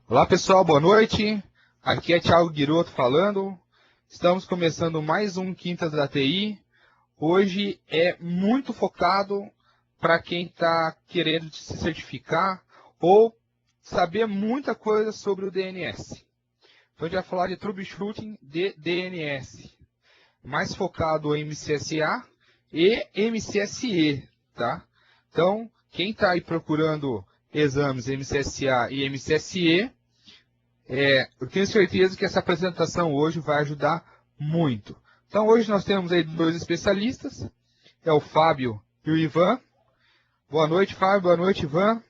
Olá pessoal, boa noite. Aqui é Thiago Guiroto falando. Estamos começando mais um Quintas da TI. Hoje é muito focado para quem está querendo se certificar ou saber muita coisa sobre o DNS. Então a gente vai falar de troubleshooting de DNS, mais focado em MCSA e MCSE, tá? Então, quem está aí procurando exames MCSA e MCSE, eu tenho certeza que essa apresentação hoje vai ajudar muito. Então hoje nós temos aí dois especialistas, é o Fábio e o Ivan. Boa noite, Fábio, boa noite, Ivan.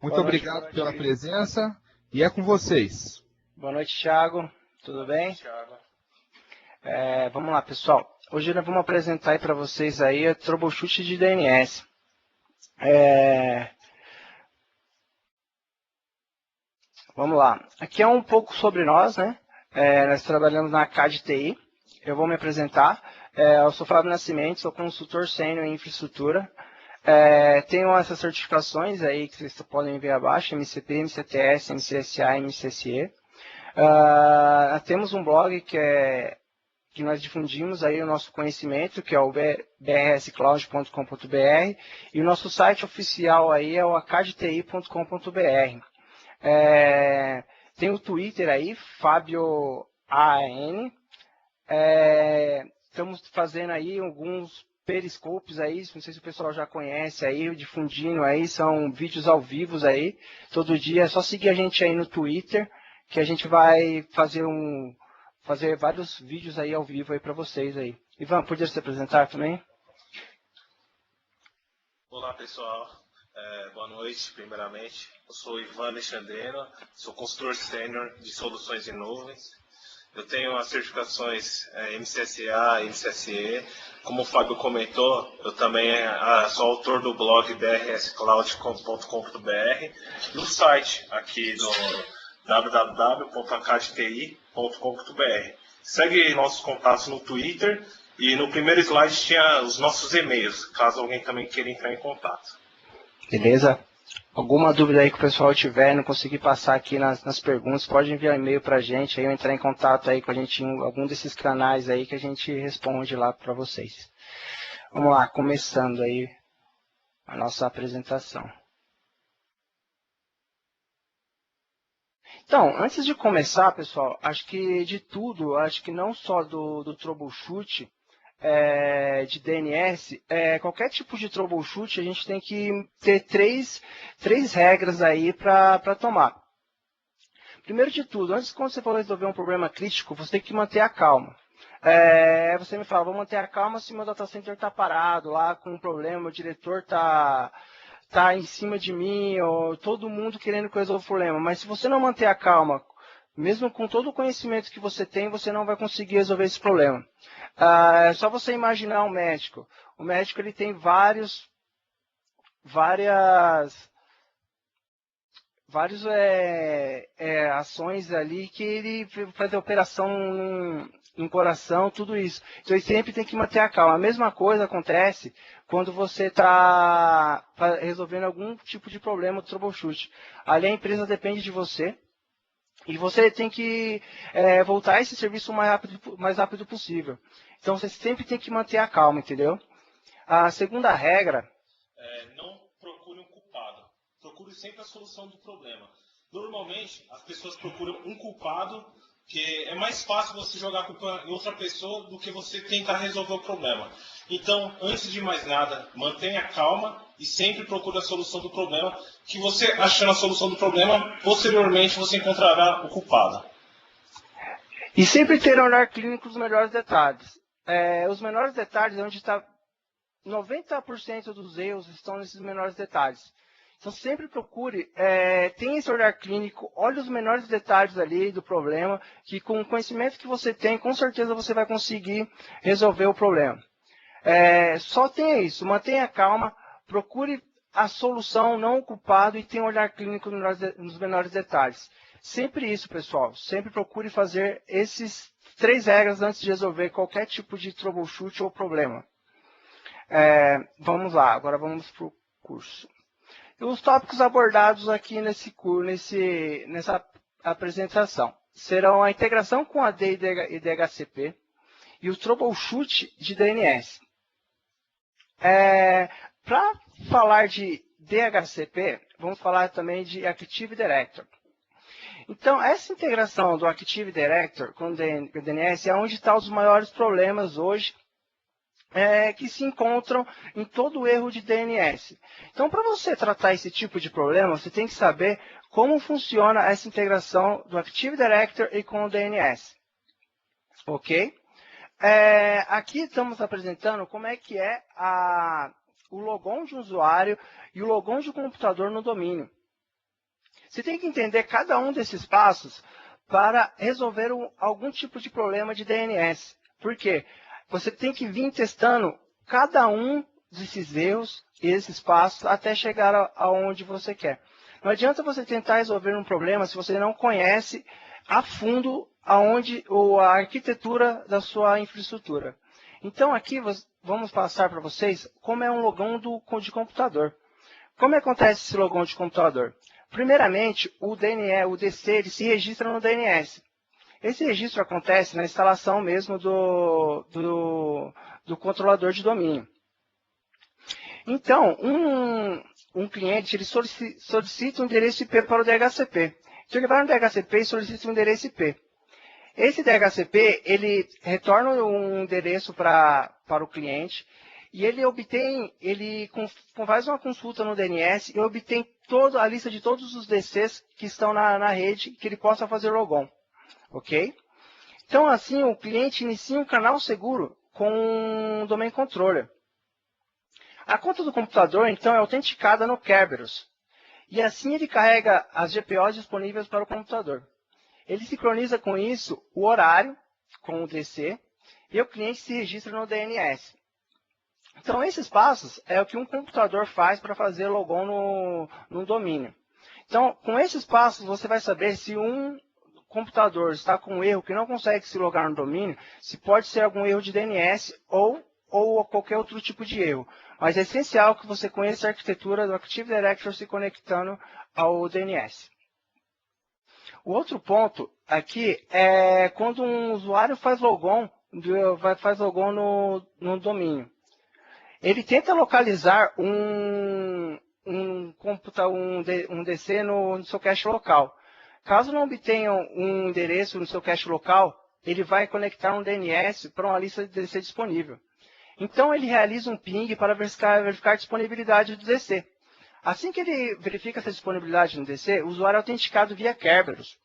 Muito obrigado pela presença e é com vocês. Boa noite, Thiago. Tudo bem? Vamos lá, pessoal. Hoje nós vamos apresentar aí para vocês aí o troubleshoot de DNS. Vamos lá. Aqui é um pouco sobre nós, né? Nós trabalhamos na CAD-TI. Eu vou me apresentar. Eu sou Fábio Nascimento, sou consultor sênior em infraestrutura. Tenho essas certificações aí que vocês podem ver abaixo, MCP, MCTS, MCSA, MCSE. Temos um blog que nós difundimos aí o nosso conhecimento, que é o brscloud.com.br, e o nosso site oficial aí é o acadti.com.br. Tem o Twitter aí, Fábio AN. Estamos fazendo aí alguns periscopes aí, não sei se o pessoal já conhece aí, difundindo aí, são vídeos ao vivo aí, todo dia. É só seguir a gente aí no Twitter, que a gente vai fazer vários vídeos aí ao vivo aí para vocês aí. Ivan, podia se apresentar também? Olá pessoal, boa noite primeiramente. Eu sou Ivan Alexandrino, sou consultor sênior de soluções em nuvens. Eu tenho as certificações MCSA e MCSE. Como o Fábio comentou, eu também sou autor do blog brscloud.com.br e o site aqui do www.acadti.com.br. Segue nossos contatos no Twitter e no primeiro slide tinha os nossos e-mails, caso alguém também queira entrar em contato. Beleza? Alguma dúvida aí que o pessoal tiver, não conseguir passar aqui nas perguntas, pode enviar e-mail para a gente, aí ou entrar em contato aí com a gente em algum desses canais aí que a gente responde lá para vocês. Vamos lá, começando aí a nossa apresentação. Então, antes de começar, pessoal, acho que de tudo, acho que não só do troubleshoot de DNS, qualquer tipo de troubleshoot, a gente tem que ter três regras aí para tomar. Primeiro de tudo, antes quando você for resolver um problema crítico, você tem que manter a calma. Você me fala, vou manter a calma se meu data center está parado lá com um problema, o diretor está em cima de mim, ou todo mundo querendo que eu resolva o problema. Mas se você não manter a calma, mesmo com todo o conhecimento que você tem, você não vai conseguir resolver esse problema. É só você imaginar um médico. O médico ele tem várias ações ali que ele faz a operação no coração, tudo isso. Então, ele sempre tem que manter a calma. A mesma coisa acontece quando você está resolvendo algum tipo de problema do troubleshoot. Ali a empresa depende de você e você tem que voltar esse serviço o mais rápido possível. Então, você sempre tem que manter a calma, entendeu? A segunda regra... Não procure um culpado. Procure sempre a solução do problema. Normalmente, as pessoas procuram um culpado, que é mais fácil você jogar a culpa em outra pessoa do que você tentar resolver o problema. Então, antes de mais nada, mantenha calma e sempre procure a solução do problema, que você, achando a solução do problema, posteriormente você encontrará o culpado. E sempre ter um olhar clínico dos melhores detalhes. Os menores detalhes é onde está 90% dos erros estão nesses menores detalhes. Então, sempre procure, tenha esse olhar clínico, olhe os menores detalhes ali do problema, que com o conhecimento que você tem, com certeza você vai conseguir resolver o problema. Só tenha isso, mantenha calma, procure a solução, não o culpado, e tenha um olhar clínico nos menores detalhes. Sempre isso, pessoal, sempre procure fazer esses 3 regras antes de resolver qualquer tipo de troubleshoot ou problema. Vamos lá, agora vamos para o curso. E os tópicos abordados aqui nessa apresentação serão a integração com AD e DHCP e o troubleshoot de DNS. Para falar de DHCP, vamos falar também de Active Directory. Então, essa integração do Active Directory com o DNS é onde estão os maiores problemas hoje que se encontram em todo o erro de DNS. Então, para você tratar esse tipo de problema, você tem que saber como funciona essa integração do Active Directory e com o DNS. Ok? Aqui estamos apresentando como é que é o logon de um usuário e o logon de um computador no domínio. Você tem que entender cada um desses passos para resolver algum tipo de problema de DNS. Por quê? Você tem que vir testando cada um desses erros e esses passos até chegar aonde você quer. Não adianta você tentar resolver um problema se você não conhece a fundo a arquitetura da sua infraestrutura. Então aqui vamos passar para vocês como é um logon de computador. Como acontece esse logon de computador? Primeiramente, o DC, ele se registra no DNS. Esse registro acontece na instalação mesmo do controlador de domínio. Então, um cliente ele solicita um endereço IP para o DHCP. Então, ele vai no DHCP e solicita um endereço IP. Esse DHCP, ele retorna um endereço para o cliente e ele faz uma consulta no DNS e obtém toda a lista de todos os DCs que estão na rede que ele possa fazer logon. Ok? Então, assim, o cliente inicia um canal seguro com um Domain Controller. A conta do computador, então, é autenticada no Kerberos. E assim ele carrega as GPOs disponíveis para o computador. Ele sincroniza com isso o horário com o DC e o cliente se registra no DNS. Então, esses passos é o que um computador faz para fazer logon no domínio. Então, com esses passos, você vai saber se um computador está com um erro que não consegue se logar no domínio, se pode ser algum erro de DNS ou qualquer outro tipo de erro. Mas é essencial que você conheça a arquitetura do Active Directory se conectando ao DNS. O outro ponto aqui é quando um usuário faz logon no domínio. Ele tenta localizar um DC no seu cache local. Caso não obtenha um endereço no seu cache local, ele vai conectar um DNS para uma lista de DC disponível. Então, ele realiza um ping para verificar a disponibilidade do DC. Assim que ele verifica essa disponibilidade no DC, o usuário é autenticado via Kerberos.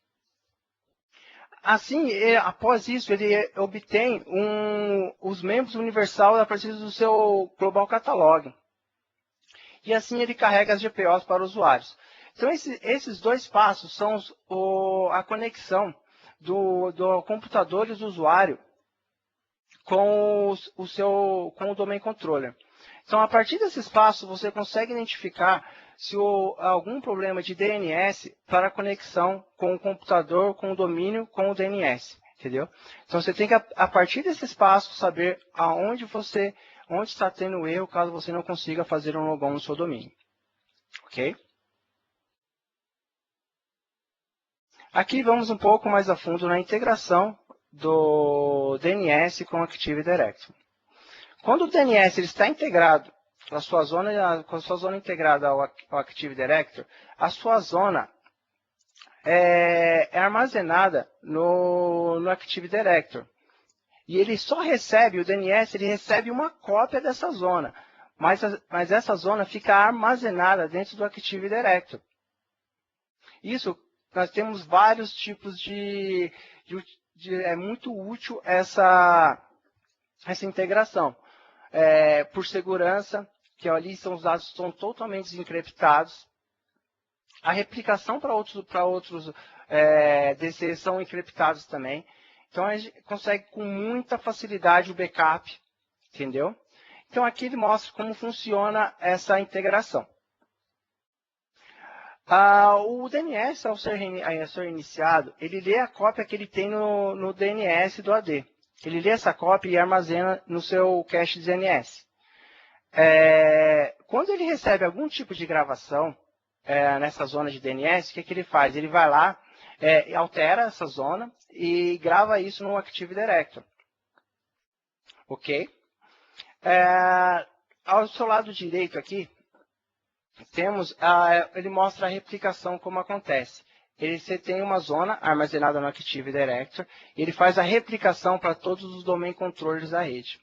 Assim, após isso, ele obtém os membros universal a partir do seu Global Catalog. E assim ele carrega as GPOs para os usuários. Então, esses dois passos são a conexão do computador e do usuário com o Domain Controller. Então, a partir desses passos, você consegue identificar se algum problema de DNS para a conexão com o computador, com o domínio, com o DNS. Entendeu? Então, você tem que, a partir desses passos, saber onde está tendo erro, caso você não consiga fazer um logon no seu domínio. Ok? Aqui vamos um pouco mais a fundo na integração do DNS com o Active Directory. Quando o DNS está integrado com a sua zona integrada ao Active Directory, a sua zona é armazenada no Active Directory. E ele só recebe, o DNS, ele recebe uma cópia dessa zona. Mas essa zona fica armazenada dentro do Active Directory. Isso, nós temos vários tipos é muito útil essa integração. Por segurança, que ali os dados são totalmente desencriptados. A replicação para outros DCs são encriptados também. Então, a gente consegue com muita facilidade o backup, entendeu? Então, aqui ele mostra como funciona essa integração. O DNS, ao ser iniciado, ele lê a cópia que ele tem no DNS do AD. Ele lê essa cópia e armazena no seu cache de DNS. Quando ele recebe algum tipo de gravação nessa zona de DNS, o que ele faz? Ele vai lá, altera essa zona e grava isso no Active Directory. Ok? Ao seu lado direito aqui, temos, ele mostra a replicação como acontece. Você tem uma zona armazenada no Active Directory, e ele faz a replicação para todos os domain controllers da rede.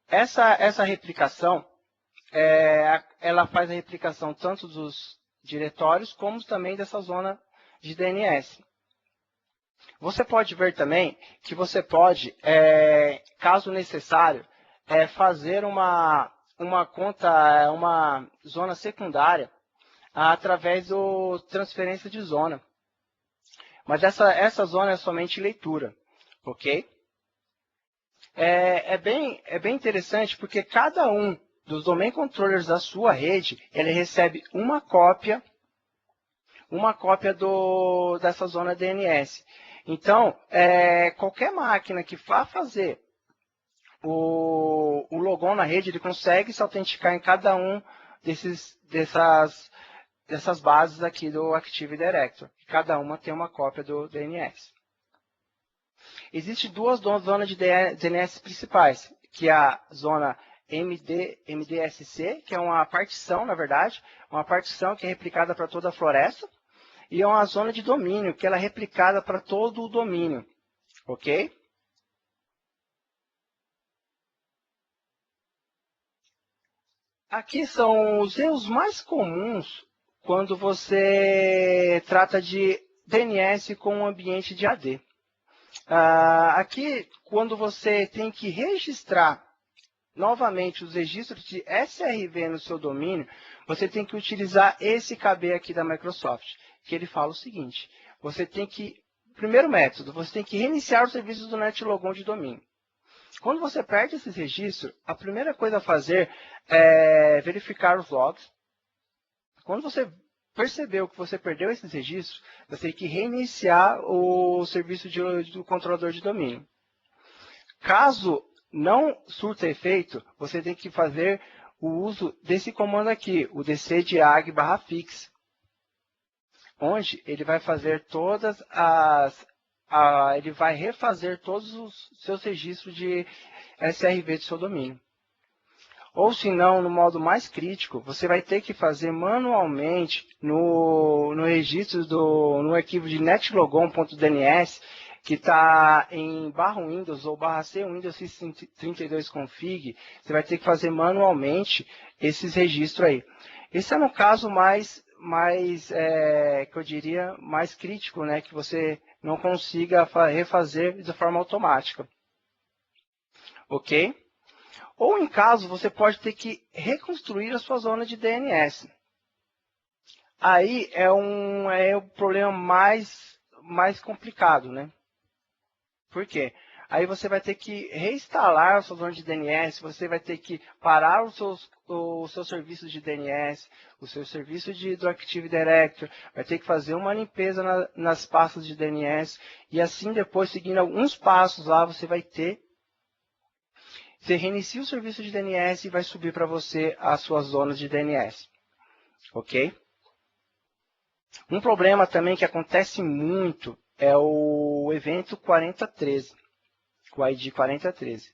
Essa replicação, ela faz a replicação tanto dos diretórios, como também dessa zona de DNS. Você pode ver também que você pode, caso necessário, fazer uma conta, uma zona secundária através do transferência de zona. Mas essa zona é somente leitura, ok? É bem interessante porque cada um dos domain controllers da sua rede, ele recebe uma cópia dessa zona DNS. Então, qualquer máquina que vá fazer o logon na rede, ele consegue se autenticar em cada um dessas bases aqui do Active Directory. Cada uma tem uma cópia do DNS. Existem duas zonas de DNS principais, que é a zona MDSC, que é uma partição, na verdade, uma partição que é replicada para toda a floresta, e é uma zona de domínio, que ela é replicada para todo o domínio. Ok? Aqui são os erros mais comuns quando você trata de DNS com um ambiente de AD. Aqui, quando você tem que registrar novamente os registros de SRV no seu domínio, você tem que utilizar esse KB aqui da Microsoft, que ele fala o seguinte: você tem que, primeiro método, você tem que reiniciar os serviços do NetLogon de domínio. Quando você perde esses registros, a primeira coisa a fazer é verificar os logs. Quando você percebeu que você perdeu esses registros, você tem que reiniciar o serviço do controlador de domínio. Caso não surta efeito, você tem que fazer o uso desse comando aqui, o dc-ag/fix, onde ele vai fazer ele vai refazer todos os seus registros de SRV do seu domínio. Ou se não, no modo mais crítico, você vai ter que fazer manualmente no registro no arquivo de netlogon.dns, que está em /Windows ou /C Windows 32 config, você vai ter que fazer manualmente esses registros aí. Esse é no caso mais que eu diria, mais crítico, né, que você não consiga refazer de forma automática. Ok? Ou, em caso, você pode ter que reconstruir a sua zona de DNS. Aí é o problema mais complicado, né? Por quê? Aí você vai ter que reinstalar a sua zona de DNS, você vai ter que parar os seus serviços de DNS, o seu serviço do Active Directory, vai ter que fazer uma limpeza nas pastas de DNS, e assim depois, seguindo alguns passos lá, você reinicia o serviço de DNS e vai subir para você as suas zonas de DNS. Ok? Um problema também que acontece muito é o evento 4013, o ID 4013.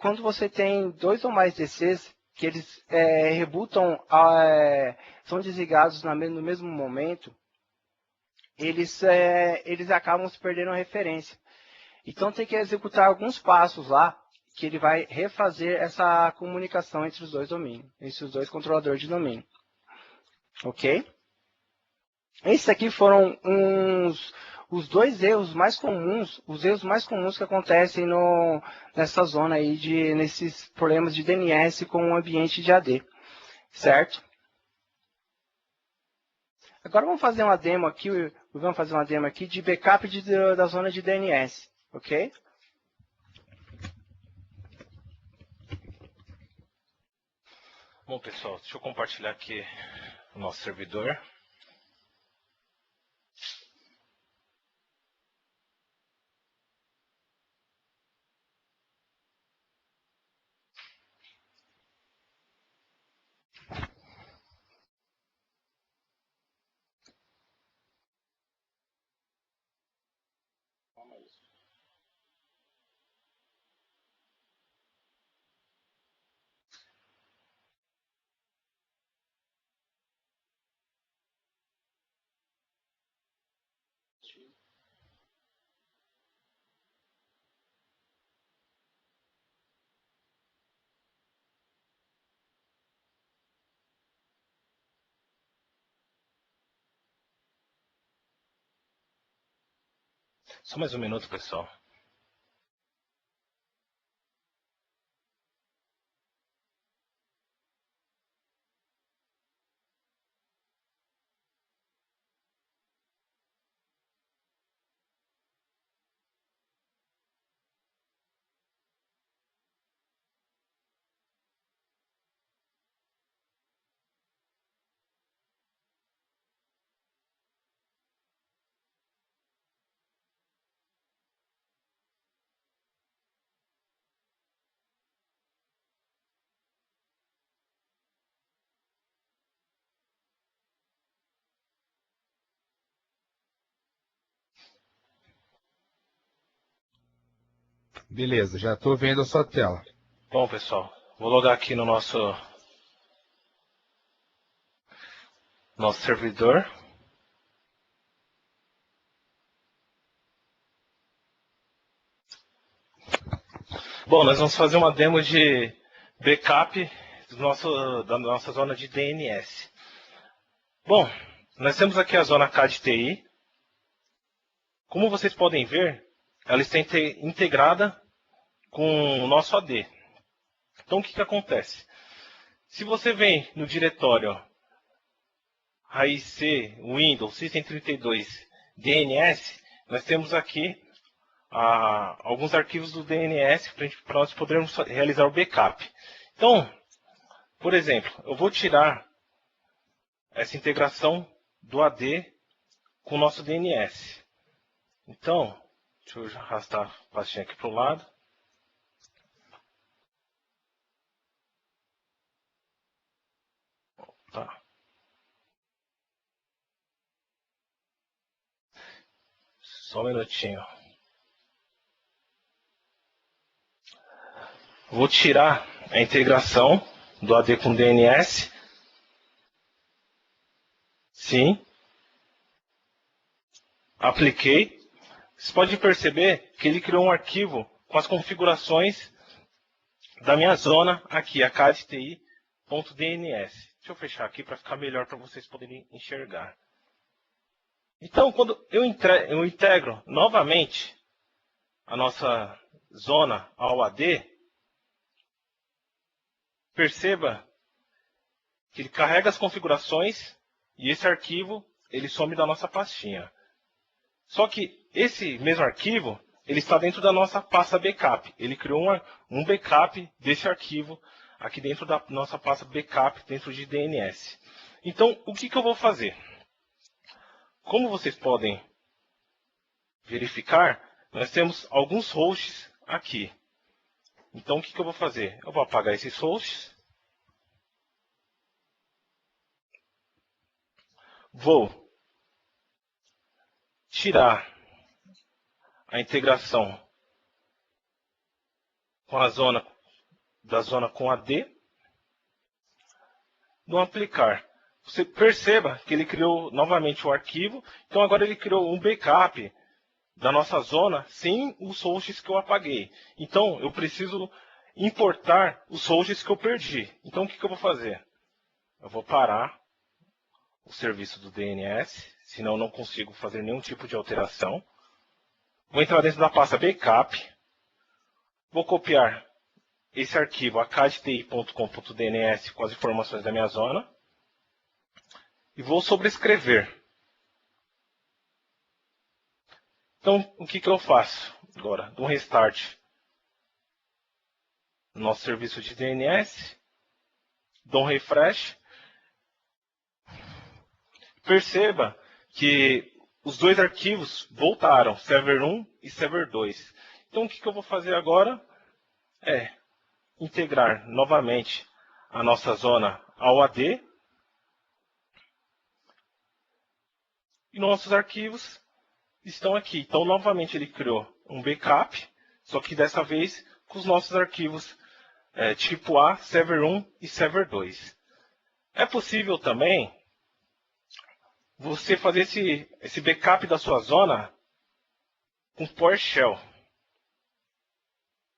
Quando você tem dois ou mais DCs que eles rebootam, são desligados no mesmo momento, eles acabam se perdendo a referência. Então tem que executar alguns passos lá, que ele vai refazer essa comunicação entre os dois domínios, entre os dois controladores de domínio. Ok? Esses aqui foram os dois erros mais comuns, os erros mais comuns que acontecem nessa zona aí, nesses problemas de DNS com o ambiente de AD. Certo? Agora vamos fazer uma demo aqui, de backup da zona de DNS. Ok? Bom, pessoal, deixa eu compartilhar aqui o nosso servidor. Só mais um minuto, pessoal. Beleza, já estou vendo a sua tela. Bom, pessoal, vou logar aqui no nosso servidor. Bom, nós vamos fazer uma demo de backup da nossa zona de DNS. Bom, nós temos aqui a zona KDTI. Como vocês podem ver, ela está integrada com o nosso AD. Então, o que acontece? Se você vem no diretório raiz C, Windows, System32, DNS, nós temos aqui alguns arquivos do DNS para nós podermos realizar o backup. Então, por exemplo, eu vou tirar essa integração do AD com o nosso DNS. Então, deixa eu arrastar a pastinha aqui para o lado. Tá. Só um minutinho. Vou tirar a integração do AD com DNS. Sim. Apliquei. Você pode perceber que ele criou um arquivo com as configurações da minha zona aqui, a KDTI.dns. Deixa eu fechar aqui para ficar melhor para vocês poderem enxergar. Então, quando eu integro novamente a nossa zona ao AD, perceba que ele carrega as configurações e esse arquivo ele some da nossa pastinha. Só que esse mesmo arquivo ele está dentro da nossa pasta backup. Ele criou um backup desse arquivo aqui dentro da nossa pasta backup dentro de DNS. Então, o que eu vou fazer? Como vocês podem verificar, nós temos alguns hosts aqui. Então, o que eu vou fazer? Eu vou apagar esses hosts. Vou tirar a integração com a zona com AD. No aplicar, você perceba que ele criou novamente o arquivo. Então, agora ele criou um backup da nossa zona sem os hosts que eu apaguei. Então, eu preciso importar os hosts que eu perdi. Então, o que eu vou fazer? Eu vou parar o serviço do DNS, senão eu não consigo fazer nenhum tipo de alteração. Vou entrar dentro da pasta backup. Vou copiar esse arquivo, akdti.com.dns, com as informações da minha zona. E vou sobrescrever. Então, o que eu faço agora? Dou um restart no nosso serviço de DNS. Dou um refresh. Perceba que os dois arquivos voltaram, server 1 e server 2. Então, o que eu vou fazer agora é integrar novamente a nossa zona ao AD. E nossos arquivos estão aqui. Então, novamente, ele criou um backup, só que dessa vez com os nossos arquivos tipo A, server 1 e server 2. É possível também você fazer esse backup da sua zona com PowerShell.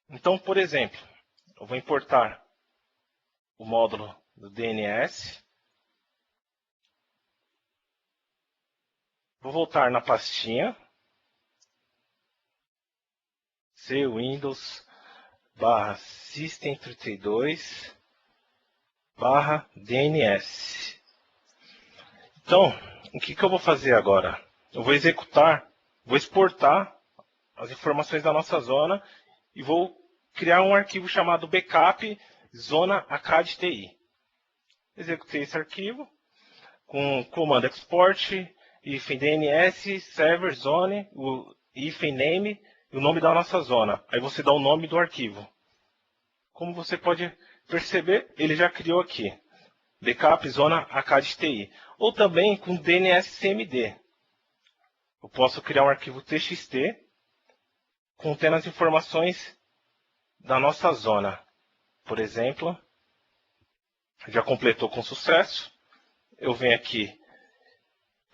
Então, por exemplo, eu vou importar o módulo do DNS. Vou voltar na pastinha. C Windows / System32 / DNS. Então, o que eu vou fazer agora? Eu vou vou exportar as informações da nossa zona e vou criar um arquivo chamado backup zona ACAD-TI. Executei esse arquivo com o comando export, -dns, server zone, o -name e o nome da nossa zona. Aí você dá o nome do arquivo. Como você pode perceber, ele já criou aqui. Backup zona ACAD-TI. Ou também com DNS-CMD. Eu posso criar um arquivo TXT contendo as informações da nossa zona. Por exemplo, já completou com sucesso. Eu venho aqui,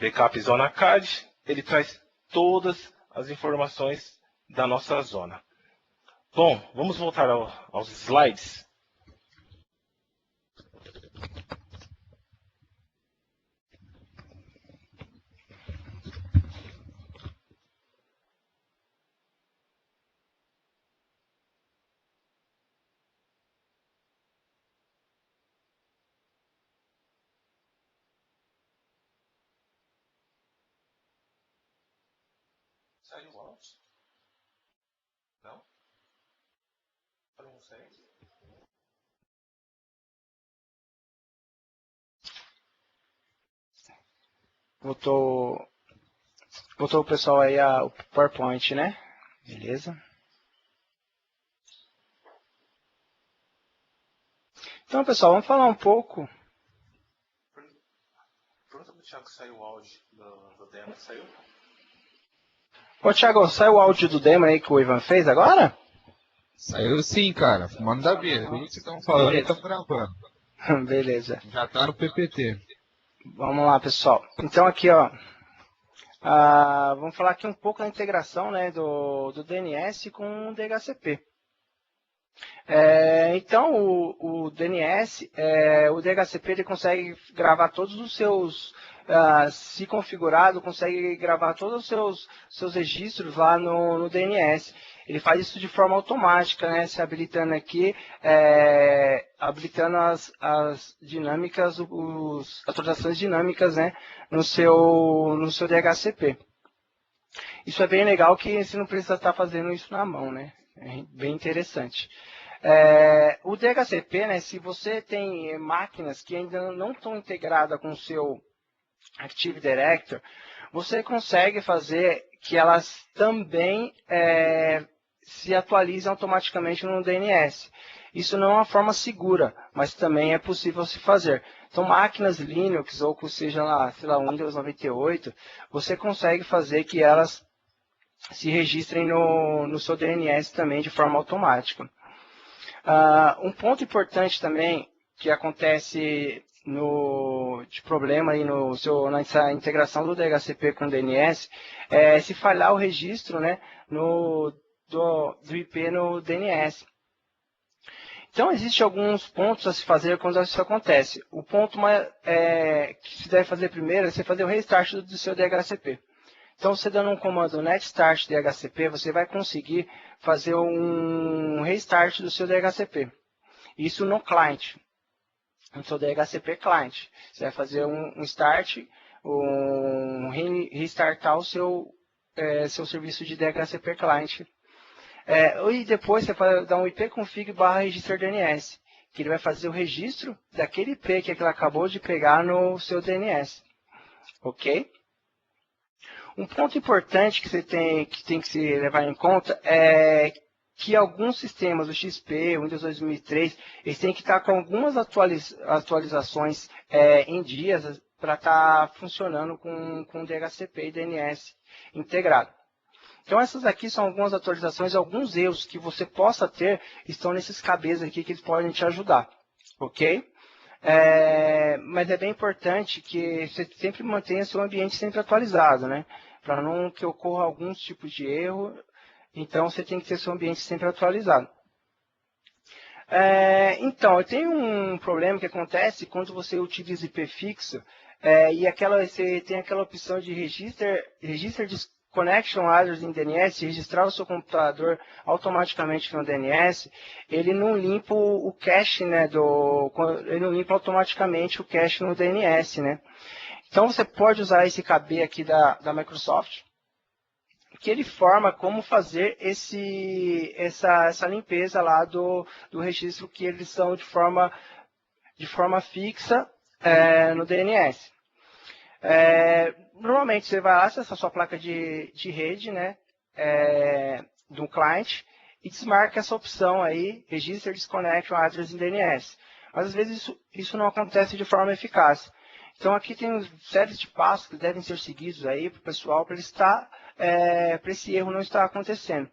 backup zona ACAD, ele traz todas as informações da nossa zona. Bom, vamos voltar aos slides. Saiu o áudio? Não? Não sei. Botou o pessoal aí o PowerPoint, né? Beleza. Então, pessoal, vamos falar um pouco. Pergunta pro Thiago se saiu o áudio do demo. Saiu? Ô, Thiago, saiu o áudio do demo aí que o Ivan fez agora? Saiu sim, cara. Manda ver. Tudo que vocês estão falando, estamos gravando. Beleza. Já tá no PPT. Vamos lá, pessoal. Então, aqui, ó. Vamos falar aqui um pouco da integração, né, do DNS com o DHCP. Então, o DNS, o DHCP, ele consegue gravar todos os seus, se configurado, consegue gravar todos os seus registros lá no DNS. Ele faz isso de forma automática, né, se habilitando aqui, habilitando as dinâmicas, as atualizações dinâmicas, né, no seu DHCP. Isso é bem legal que você não precisa estar fazendo isso na mão, né? É bem interessante. O DHCP, né, se você tem máquinas que ainda não estão integradas com o seu Active Directory, você consegue fazer que elas também se atualizem automaticamente no DNS. Isso não é uma forma segura, mas também é possível se fazer. Então, máquinas Linux ou que seja lá, sei lá, Windows 98, você consegue fazer que elas se registrem no seu DNS também de forma automática. Um ponto importante também que acontece de problema aí nessa integração do DHCP com o DNS é se falhar o registro, né, do IP no DNS. Então, existem alguns pontos a se fazer quando isso acontece. O ponto que se deve fazer primeiro é você fazer o restart do seu DHCP. Então, você dando um comando netstart DHCP, você vai conseguir fazer um restart do seu DHCP. Isso no client, no seu DHCP client. Você vai fazer um start, restartar o seu serviço de DHCP client. E depois você vai dar um ipconfig /register DNS, que ele vai fazer o registro daquele IP que ele acabou de pegar no seu DNS. Ok? Um ponto importante que você tem que se levar em conta é que alguns sistemas, o XP, o Windows 2003, eles têm que estar com algumas atualizações em dias para estar funcionando com DHCP e DNS integrado. Então, essas aqui são algumas atualizações, alguns erros que você possa ter estão nesses cabeças aqui que eles podem te ajudar, ok? Mas é bem importante que você sempre mantenha seu ambiente sempre atualizado, né? Para não que ocorra alguns tipos de erro, então você tem que ter seu ambiente sempre atualizado. Então, tem um problema que acontece quando você utiliza IP fixo e você tem aquela opção de register Connection Address em DNS, registrar o seu computador automaticamente no DNS, ele não limpa o cache, né, ele não limpa automaticamente o cache no DNS, né. Então você pode usar esse KB aqui da Microsoft, que ele forma como fazer essa limpeza lá do registro que eles são de forma fixa no DNS. Normalmente você vai lá, acessa a sua placa de rede, né, do cliente, e desmarca essa opção aí, Register Disconnection Address in DNS. Mas às vezes isso não acontece de forma eficaz. Então aqui tem séries de passos que devem ser seguidos aí para o pessoal, para esse erro não estar acontecendo.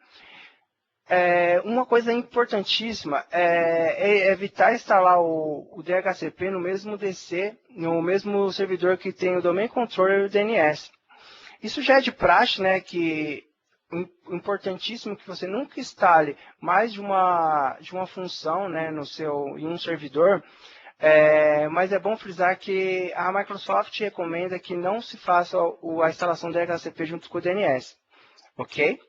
Uma coisa importantíssima é evitar instalar o DHCP no mesmo DC, no mesmo servidor que tem o Domain Controller e o DNS. Isso já é de praxe, né, que importantíssimo que você nunca instale mais de uma função, né, em um servidor, mas é bom frisar que a Microsoft recomenda que não se faça a instalação do DHCP junto com o DNS, ok?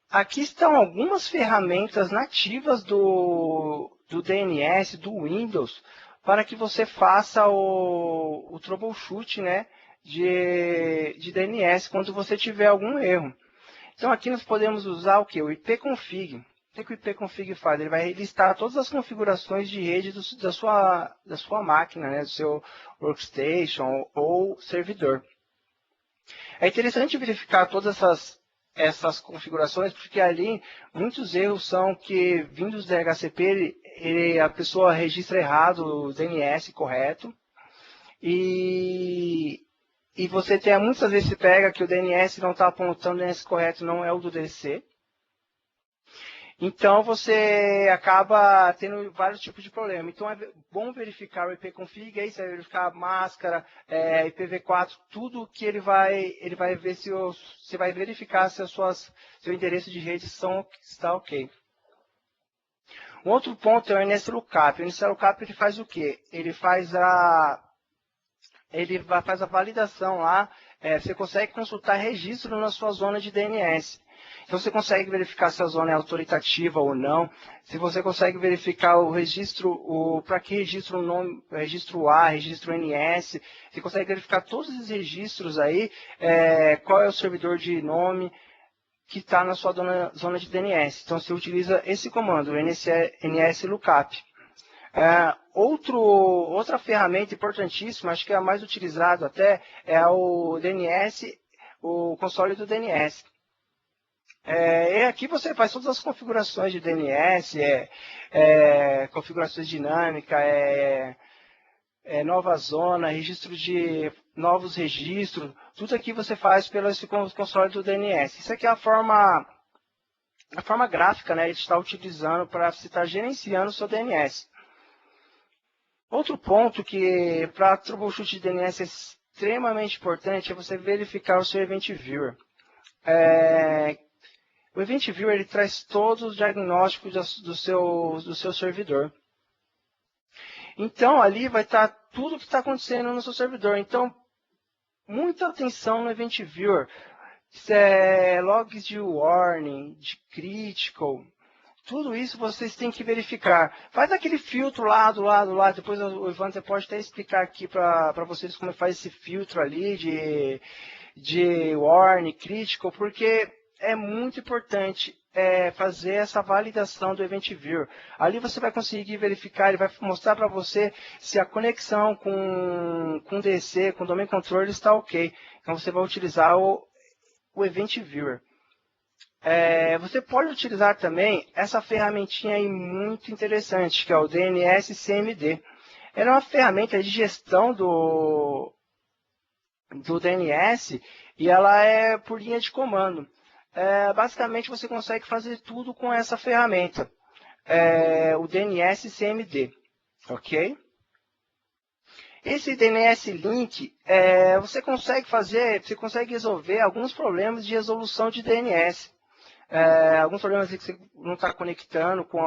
Aqui estão algumas ferramentas nativas do DNS, do Windows, para que você faça o troubleshoot, né, de DNS quando você tiver algum erro. Então aqui nós podemos usar o que? O ipconfig. O que o ipconfig faz? Ele vai listar todas as configurações de rede da sua máquina, né, do seu workstation ou servidor. É interessante verificar todas essas configurações, porque ali muitos erros são que, vindos do DHCP, a pessoa registra errado o DNS correto, e você tem, muitas vezes se pega que o DNS não está apontando o DNS correto, não é o do DC. Então você acaba tendo vários tipos de problema. Então é bom verificar o ipconfig, aí você vai verificar a máscara, IPv4, tudo que ele vai ver se você vai verificar se seu endereço de rede está ok. Um outro ponto é o NSLookup. O NSLookup ele faz o quê? Ele faz a validação lá. Você consegue consultar registro na sua zona de DNS. Então você consegue verificar se a zona é autoritativa ou não, se você consegue verificar o registro, para que registro o nome, registro A, registro NS, você consegue verificar todos esses registros aí, qual é o servidor de nome que está na sua zona de DNS. Então você utiliza esse comando, o NSLookup. Outra ferramenta importantíssima, acho que é a mais utilizada até, é o DNS, o console do DNS. Aqui você faz todas as configurações de DNS, configurações dinâmicas, nova zona, registro de novos registros, tudo aqui você faz pelo esse console do DNS. Isso aqui é a forma gráfica, né, de estar utilizando para você estar gerenciando o seu DNS. Outro ponto que para troubleshoot de DNS é extremamente importante é você verificar o seu Event Viewer. O Event Viewer ele traz todos os diagnósticos do seu servidor. Então, ali vai estar tudo o que está acontecendo no seu servidor. Então, muita atenção no Event Viewer. Logs de warning, de critical, tudo isso vocês têm que verificar. Faz aquele filtro lá do lado, depois o Ivan pode até explicar aqui para vocês como faz esse filtro ali de warning, critical, porque é muito importante fazer essa validação do Event Viewer. Ali você vai conseguir verificar, ele vai mostrar para você se a conexão com DC, com o Domain Controller está ok. Então você vai utilizar o Event Viewer. Você pode utilizar também essa ferramentinha aí muito interessante, que é o DNS CMD. Ela é uma ferramenta de gestão do DNS e ela é por linha de comando. Basicamente você consegue fazer tudo com essa ferramenta, o DNS CMD, ok? Esse DNS Link, você consegue resolver alguns problemas de resolução de DNS. Alguns problemas que você não está conectando com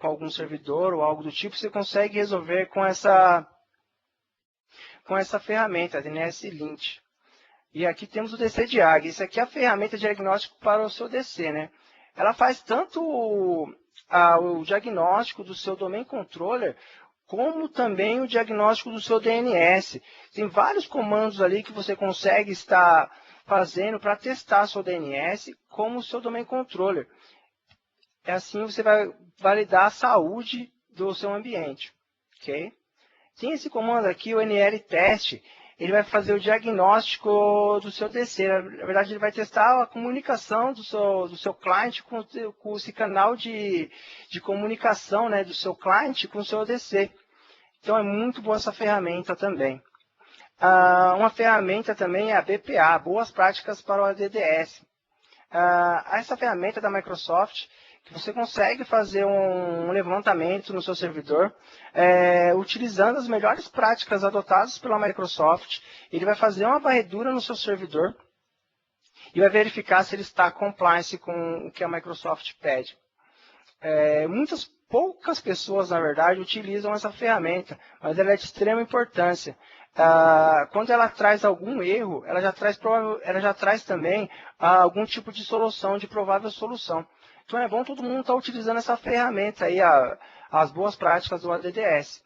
algum servidor ou algo do tipo, você consegue resolver com essa com essa ferramenta, a DNS Lint. E aqui temos o DC Diag. Isso aqui é a ferramenta de diagnóstico para o seu DC, né? Ela faz tanto o diagnóstico do seu domain controller, como também o diagnóstico do seu DNS. Tem vários comandos ali que você consegue estar fazendo para testar seu DNS como o seu domain controller. Assim você vai validar a saúde do seu ambiente. Okay? Tem esse comando aqui, o NL-test. Ele vai fazer o diagnóstico do seu DC. Na verdade, ele vai testar a comunicação do seu cliente com esse canal de comunicação, né, do seu cliente com o seu DC. Então, é muito boa essa ferramenta também. Uma ferramenta também é a BPA, Boas Práticas para o ADDS. Essa ferramenta da Microsoft, que você consegue fazer um levantamento no seu servidor, utilizando as melhores práticas adotadas pela Microsoft. Ele vai fazer uma varredura no seu servidor e vai verificar se ele está compliance com o que a Microsoft pede. Poucas pessoas, na verdade, utilizam essa ferramenta, mas ela é de extrema importância. Quando ela traz algum erro, ela já traz também algum tipo de solução, de provável solução. Então é bom todo mundo estar utilizando essa ferramenta aí, as boas práticas do ADDS.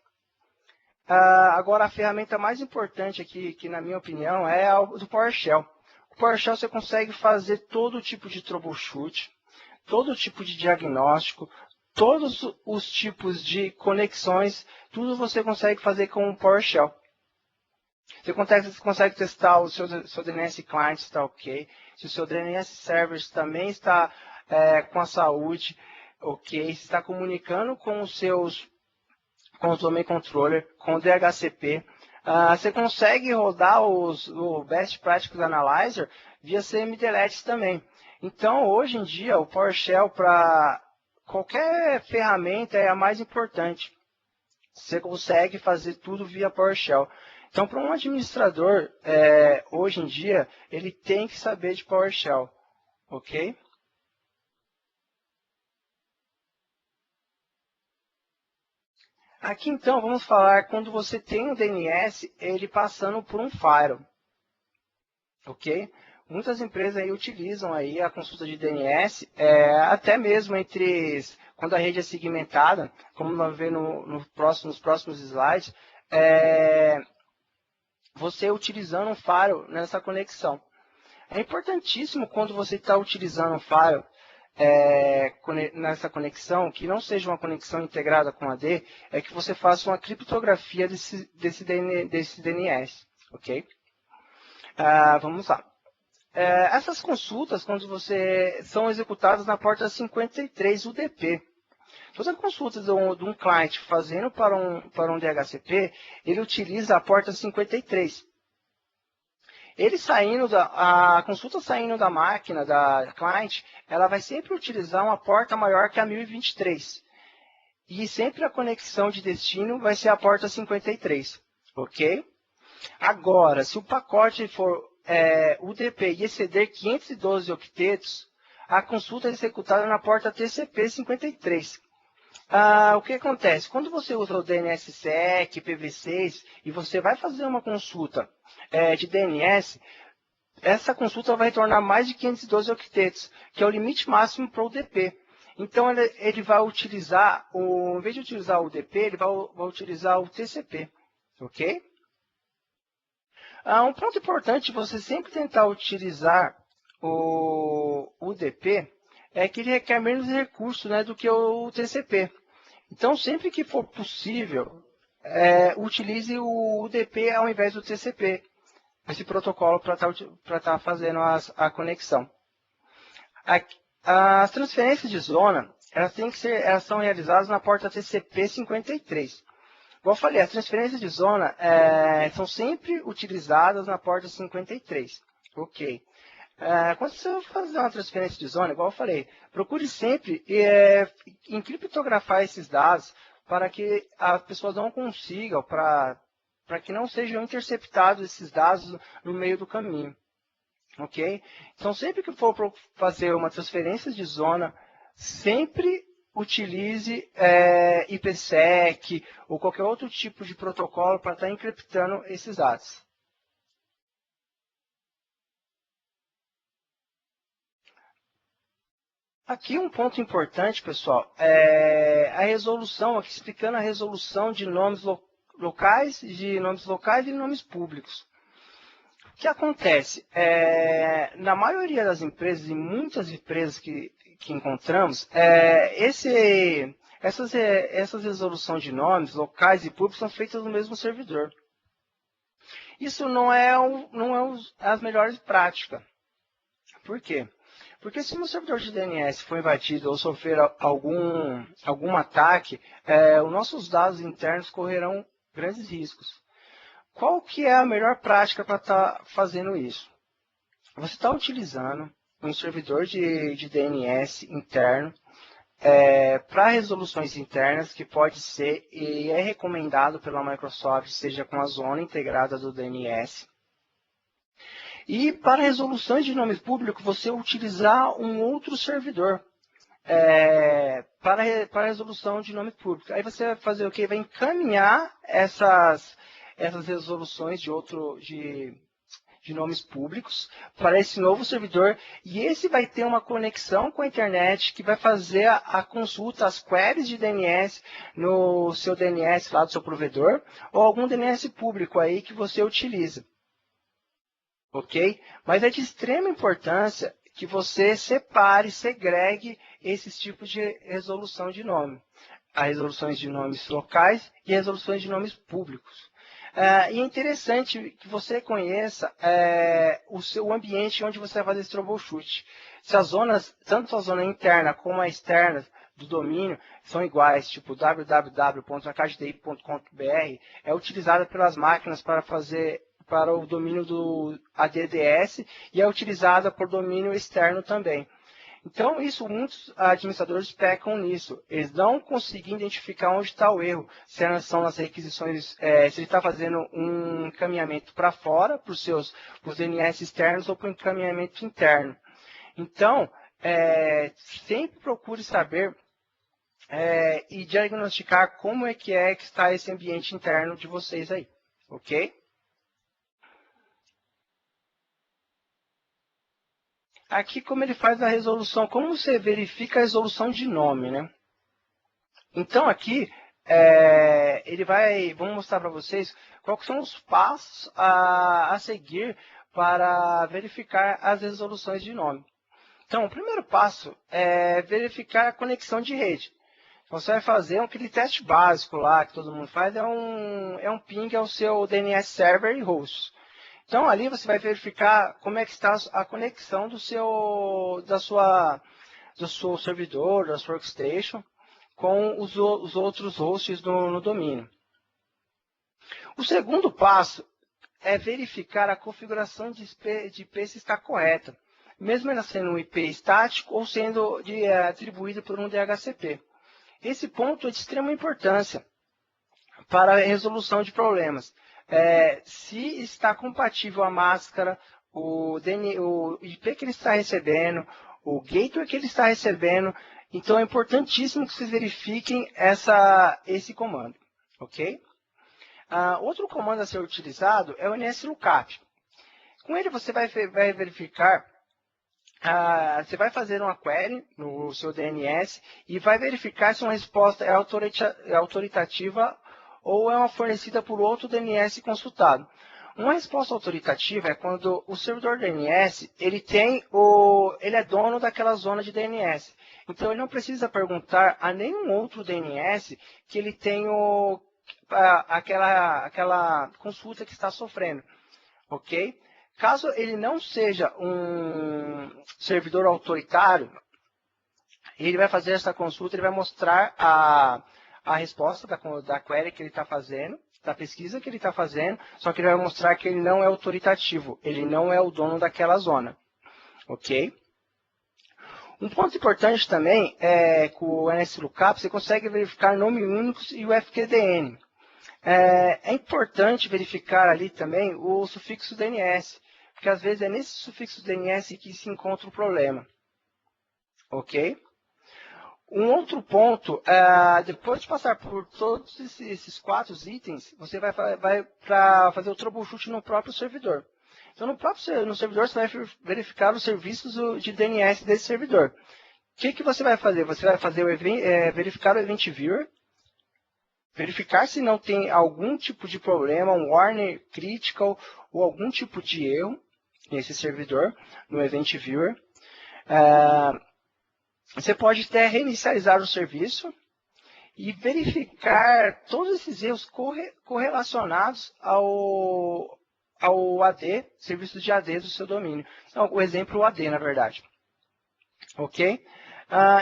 Agora, a ferramenta mais importante aqui, que na minha opinião, é a do PowerShell. O PowerShell você consegue fazer todo tipo de troubleshoot, todo tipo de diagnóstico, todos os tipos de conexões, tudo você consegue fazer com o PowerShell. Você consegue testar o seu DNS client está ok, se o seu DNS server também está com a saúde ok, se está comunicando com os domain controller, com o DHCP. Você consegue rodar o Best Practices Analyzer via CMDLETs também. Então, hoje em dia, o PowerShell para qualquer ferramenta é a mais importante. Você consegue fazer tudo via PowerShell. Então, para um administrador, hoje em dia, ele tem que saber de PowerShell. Ok? Aqui, então, vamos falar quando você tem um DNS, ele passando por um firewall. Ok? Muitas empresas aí utilizam aí a consulta de DNS, até mesmo quando a rede é segmentada, como nós vemos nos próximos slides, você utilizando um firewall nessa conexão. É importantíssimo quando você está utilizando um firewall nessa conexão, que não seja uma conexão integrada com AD, é que você faça uma criptografia desse DNS. Ok? Vamos lá. Essas consultas, quando são executadas na porta 53 UDP. Toda consulta de um cliente fazendo para um DHCP, ele utiliza a porta 53. A consulta saindo da máquina, da cliente, ela vai sempre utilizar uma porta maior que a 1023. E sempre a conexão de destino vai ser a porta 53. Ok? Agora, se o pacote for UDP e exceder 512 octetos, a consulta é executada na porta TCP 53. O que acontece? Quando você usa o DNSSEC, IPv6, e você vai fazer uma consulta de DNS, essa consulta vai retornar mais de 512 octetos, que é o limite máximo para o UDP. Então, ele vai utilizar, em vez de utilizar o UDP, ele vai utilizar o TCP. Ok? Um ponto importante, você sempre tentar utilizar o UDP, é que ele requer menos recursos, né, do que o TCP. Então, sempre que for possível, utilize o UDP ao invés do TCP, esse protocolo para estar fazendo a conexão. As transferências de zona, elas são realizadas na porta TCP 53. Como eu falei, as transferências de zona são sempre utilizadas na porta 53. Ok. Quando você vai fazer uma transferência de zona, igual eu falei, procure sempre encriptografar esses dados para que as pessoas não consigam, para que não sejam interceptados esses dados no meio do caminho. Ok? Então, sempre que for fazer uma transferência de zona, sempre utilize IPsec ou qualquer outro tipo de protocolo para estar encriptando esses dados. Aqui um ponto importante, pessoal, é a resolução, aqui explicando a resolução de nomes locais e nomes públicos. O que acontece? Na maioria das empresas, e muitas empresas que encontramos, essas resoluções de nomes locais e públicos são feitas no mesmo servidor. Isso não é as melhores práticas. Por quê? Porque se o servidor de DNS for invadido ou sofrer algum ataque, os nossos dados internos correrão grandes riscos. Qual que é a melhor prática para estar fazendo isso? Você está utilizando um servidor de DNS interno para resoluções internas, que pode ser e é recomendado pela Microsoft, seja com a zona integrada do DNS. E para resoluções de nome público, você utilizar um outro servidor para resolução de nome público. Aí você vai fazer o quê? Vai encaminhar essas resoluções de nomes públicos para esse novo servidor, e esse vai ter uma conexão com a internet que vai fazer a consulta, as queries de DNS no seu DNS lá do seu provedor, ou algum DNS público aí que você utiliza. Ok? Mas é de extrema importância que você segregue esses tipos de resolução de nome. As resoluções de nomes locais e resoluções de nomes públicos. E é interessante que você conheça o ambiente onde você vai fazer esse troubleshoot. Se as zonas, tanto a zona interna como a externa do domínio, são iguais, tipo www.acaddi.com.br, é utilizada pelas máquinas para o domínio do ADDS e é utilizada por domínio externo também. Então, muitos administradores pecam nisso. Eles não conseguem identificar onde está o erro. Se são nas requisições, se ele está fazendo um encaminhamento para fora, para os DNS externos ou para o encaminhamento interno. Então, sempre procure saber e diagnosticar como é que está esse ambiente interno de vocês aí. Ok? Aqui como ele faz a resolução, como você verifica a resolução de nome, né? Então aqui, vamos mostrar para vocês quais são os passos a seguir para verificar as resoluções de nome. Então, o primeiro passo é verificar a conexão de rede. Você vai fazer aquele teste básico lá, que todo mundo faz, é um ping ao seu DNS Server e host. Então, ali você vai verificar como é que está a conexão do seu servidor, da sua workstation, com os outros hosts no domínio. O segundo passo é verificar a configuração de IP se está correta, mesmo ela sendo um IP estático ou sendo atribuída por um DHCP. Esse ponto é de extrema importância para a resolução de problemas. Se está compatível a máscara, o IP que ele está recebendo, o gateway que ele está recebendo, então é importantíssimo que vocês verifiquem esse comando, ok? Outro comando a ser utilizado é o NSLookup. Com ele você vai verificar, você vai fazer uma query no seu DNS e vai verificar se uma resposta é autoritativa ou é uma fornecida por outro DNS consultado. Uma resposta autoritativa é quando o servidor DNS ele é dono daquela zona de DNS. Então ele não precisa perguntar a nenhum outro DNS que ele tem aquela consulta que está sofrendo, ok? Caso ele não seja um servidor autoritário, ele vai fazer essa consulta, ele vai mostrar a resposta da query que ele está fazendo, da pesquisa que ele está fazendo, só que ele vai mostrar que ele não é autoritativo, ele não é o dono daquela zona, ok? Um ponto importante também é que o NSLookup você consegue verificar nome únicos e o FQDN. É importante verificar ali também o sufixo DNS, porque às vezes é nesse sufixo DNS que se encontra o problema, ok? Um outro ponto, depois de passar por todos esses 4 itens, você vai para fazer o troubleshoot no próprio servidor. Então, no servidor, você vai verificar os serviços de DNS desse servidor. O que você vai fazer? Você vai fazer verificar o Event Viewer, verificar se não tem algum tipo de problema, um warning critical ou algum tipo de erro nesse servidor, no Event Viewer. Você pode até reinicializar o serviço e verificar todos esses erros correlacionados ao AD, serviços de AD do seu domínio. Então, o exemplo o AD, na verdade. Ok?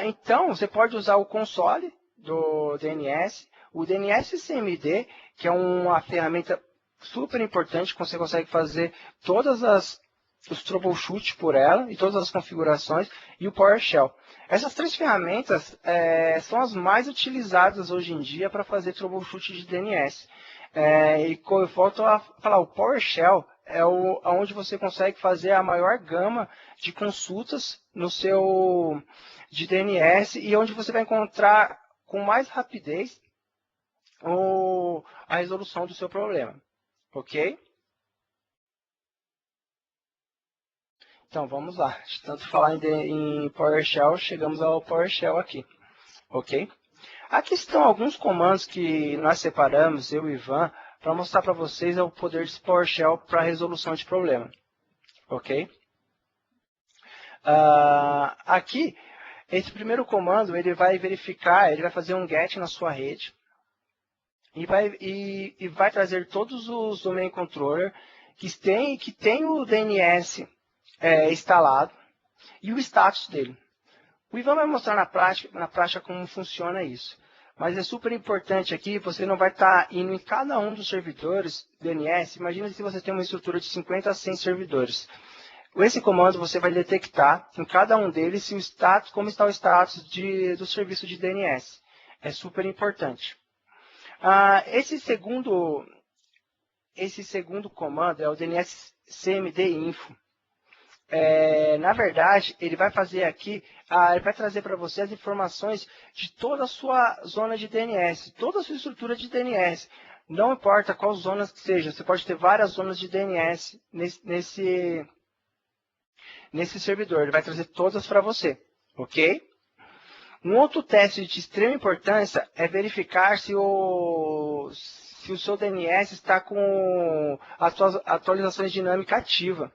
Então, você pode usar o console do DNS, o DNS CMD, que é uma ferramenta super importante, que você consegue fazer todas os troubleshoots por ela e todas as configurações, e o PowerShell. Essas 3 ferramentas são as mais utilizadas hoje em dia para fazer troubleshoot de DNS. E eu volto a falar, o PowerShell é onde você consegue fazer a maior gama de consultas no seu de DNS e onde você vai encontrar com mais rapidez a resolução do seu problema. Ok? Então, vamos lá. De tanto falar em PowerShell, chegamos ao PowerShell aqui. Ok? Aqui estão alguns comandos que nós separamos, eu e Ivan, para mostrar para vocês o poder de PowerShell para resolução de problema. Ok? Aqui, esse primeiro comando, ele vai verificar, ele vai fazer um get na sua rede e vai trazer todos os domain controller que tem o DNS instalado e o status dele. O Ivan vai mostrar na prática como funciona isso. Mas é super importante aqui, você não vai estar indo em cada um dos servidores DNS. Imagina se você tem uma estrutura de 50 a 100 servidores. Com esse comando você vai detectar em cada um deles se o status, como está o status do serviço de DNS. É super importante. Esse segundo comando é o DNS CMD Info. Na verdade, ele vai fazer aqui, ele vai trazer para você as informações de toda a sua zona de DNS, toda a sua estrutura de DNS. Não importa qual zona que seja, você pode ter várias zonas de DNS nesse servidor. Ele vai trazer todas para você, ok? Um outro teste de extrema importância é verificar se o seu DNS está com as suas atualizações dinâmicas ativas.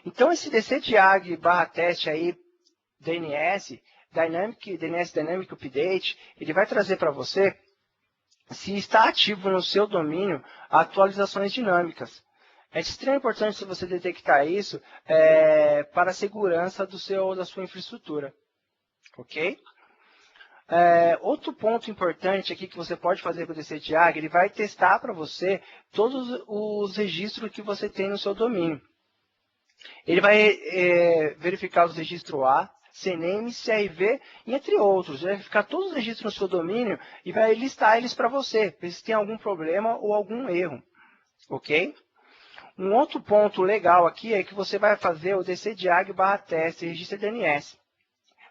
Então, esse DCDiag /teste aí, DNS Dynamic Update, ele vai trazer para você se está ativo no seu domínio atualizações dinâmicas. É de extrema importância você detectar isso para a segurança da sua infraestrutura. Ok? Outro ponto importante aqui que você pode fazer com o DCDiag, ele vai testar para você todos os registros que você tem no seu domínio. Ele vai verificar os registros A, CNAME, CRV, e entre outros. Ele vai verificar todos os registros no seu domínio e vai listar eles para você, ver se tem algum problema ou algum erro. Ok? Um outro ponto legal aqui é que você vai fazer o DCDiag /teste registro DNS.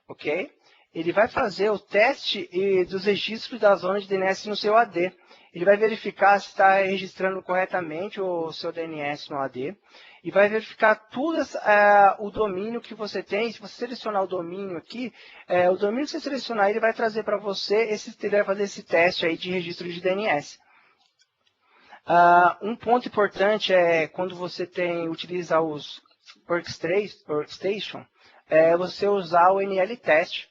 Ok? Ele vai fazer o teste dos registros da zona de DNS no seu AD. Ele vai verificar se está registrando corretamente o seu DNS no AD. E vai verificar tudo o domínio que você tem. Se você selecionar o domínio aqui, o domínio que você selecionar, ele vai trazer para você, ele vai fazer esse teste aí de registro de DNS. Um ponto importante é quando você utiliza os workstation, você usar o NL-test.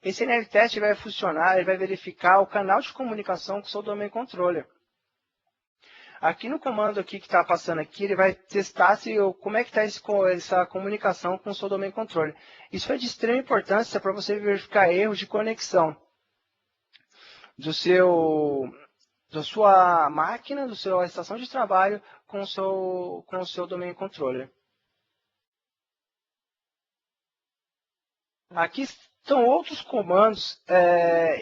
Esse NL-test vai funcionar, ele vai verificar o canal de comunicação com o seu domain controller. Aqui no comando aqui que está passando aqui, ele vai testar como é que está essa comunicação com o seu domain controller. Isso é de extrema importância para você verificar erros de conexão da sua máquina, da sua estação de trabalho com o seu domain controller. Aqui estão outros comandos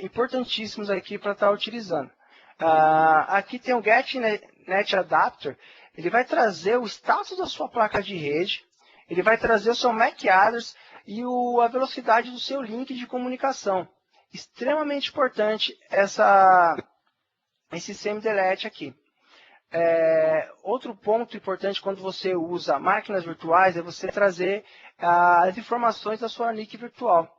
importantíssimos aqui para estar utilizando. Aqui tem o GetNet Adapter, ele vai trazer o status da sua placa de rede, ele vai trazer o seu MAC address e a velocidade do seu link de comunicação. extremamente importante esse semi-delete aqui. Outro ponto importante quando você usa máquinas virtuais é você trazer as informações da sua NIC virtual.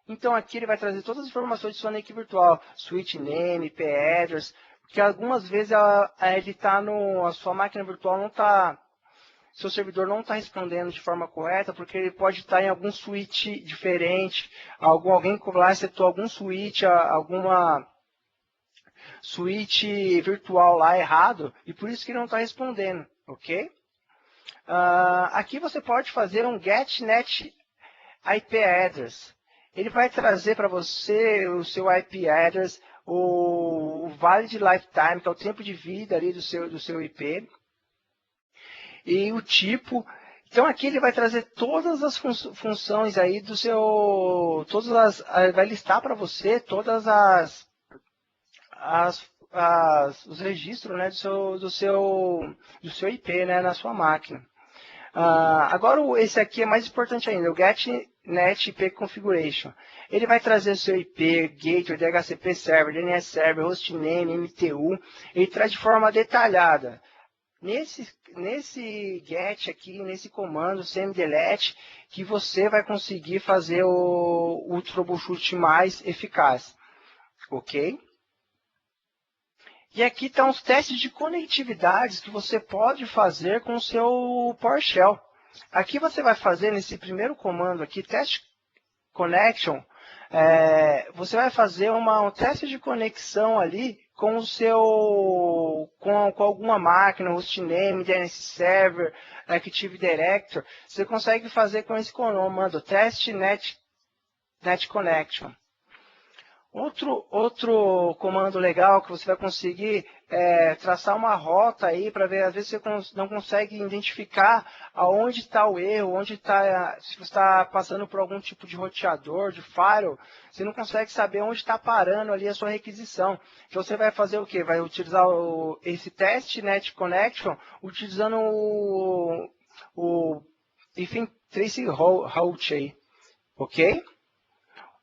Então aqui ele vai trazer todas as informações de sua NIC virtual, switch name, IP address, porque algumas vezes ele está a sua máquina virtual não está, seu servidor não está respondendo de forma correta, porque ele pode estar em algum switch diferente, alguém lá setou algum switch, alguma switch virtual lá errado, e por isso que ele não está respondendo, ok? Aqui você pode fazer um getNet IP address. Ele vai trazer para você o seu IP address, o valid lifetime, que é o tempo de vida ali do seu IP, e o tipo. Então aqui ele vai trazer todas as funções aí do seu, vai listar para você todas os registros, né, do seu IP, né, na sua máquina. Agora esse aqui é mais importante ainda, o GetNet IP Configuration. Ele vai trazer o seu IP, gateway, DHCP server, DNS server, hostname, MTU. Ele traz de forma detalhada. Nesse get aqui, nesse comando semi-delete, que você vai conseguir fazer o troubleshoot mais eficaz. Ok? E aqui estão os testes de conectividades que você pode fazer com o seu PowerShell. Aqui você vai fazer, nesse primeiro comando aqui, test connection, você vai fazer um teste de conexão ali com com alguma máquina, hostname, DNS server, Active Directory. Você consegue fazer com esse comando, test net connection. Outro comando legal que você vai conseguir traçar uma rota aí para ver, às vezes você não consegue identificar aonde está o erro, se você está passando por algum tipo de roteador, de firewall, você não consegue saber onde está parando ali a sua requisição. Então você vai fazer o quê? Vai utilizar esse test net connection utilizando o If Trace Route aí, ok?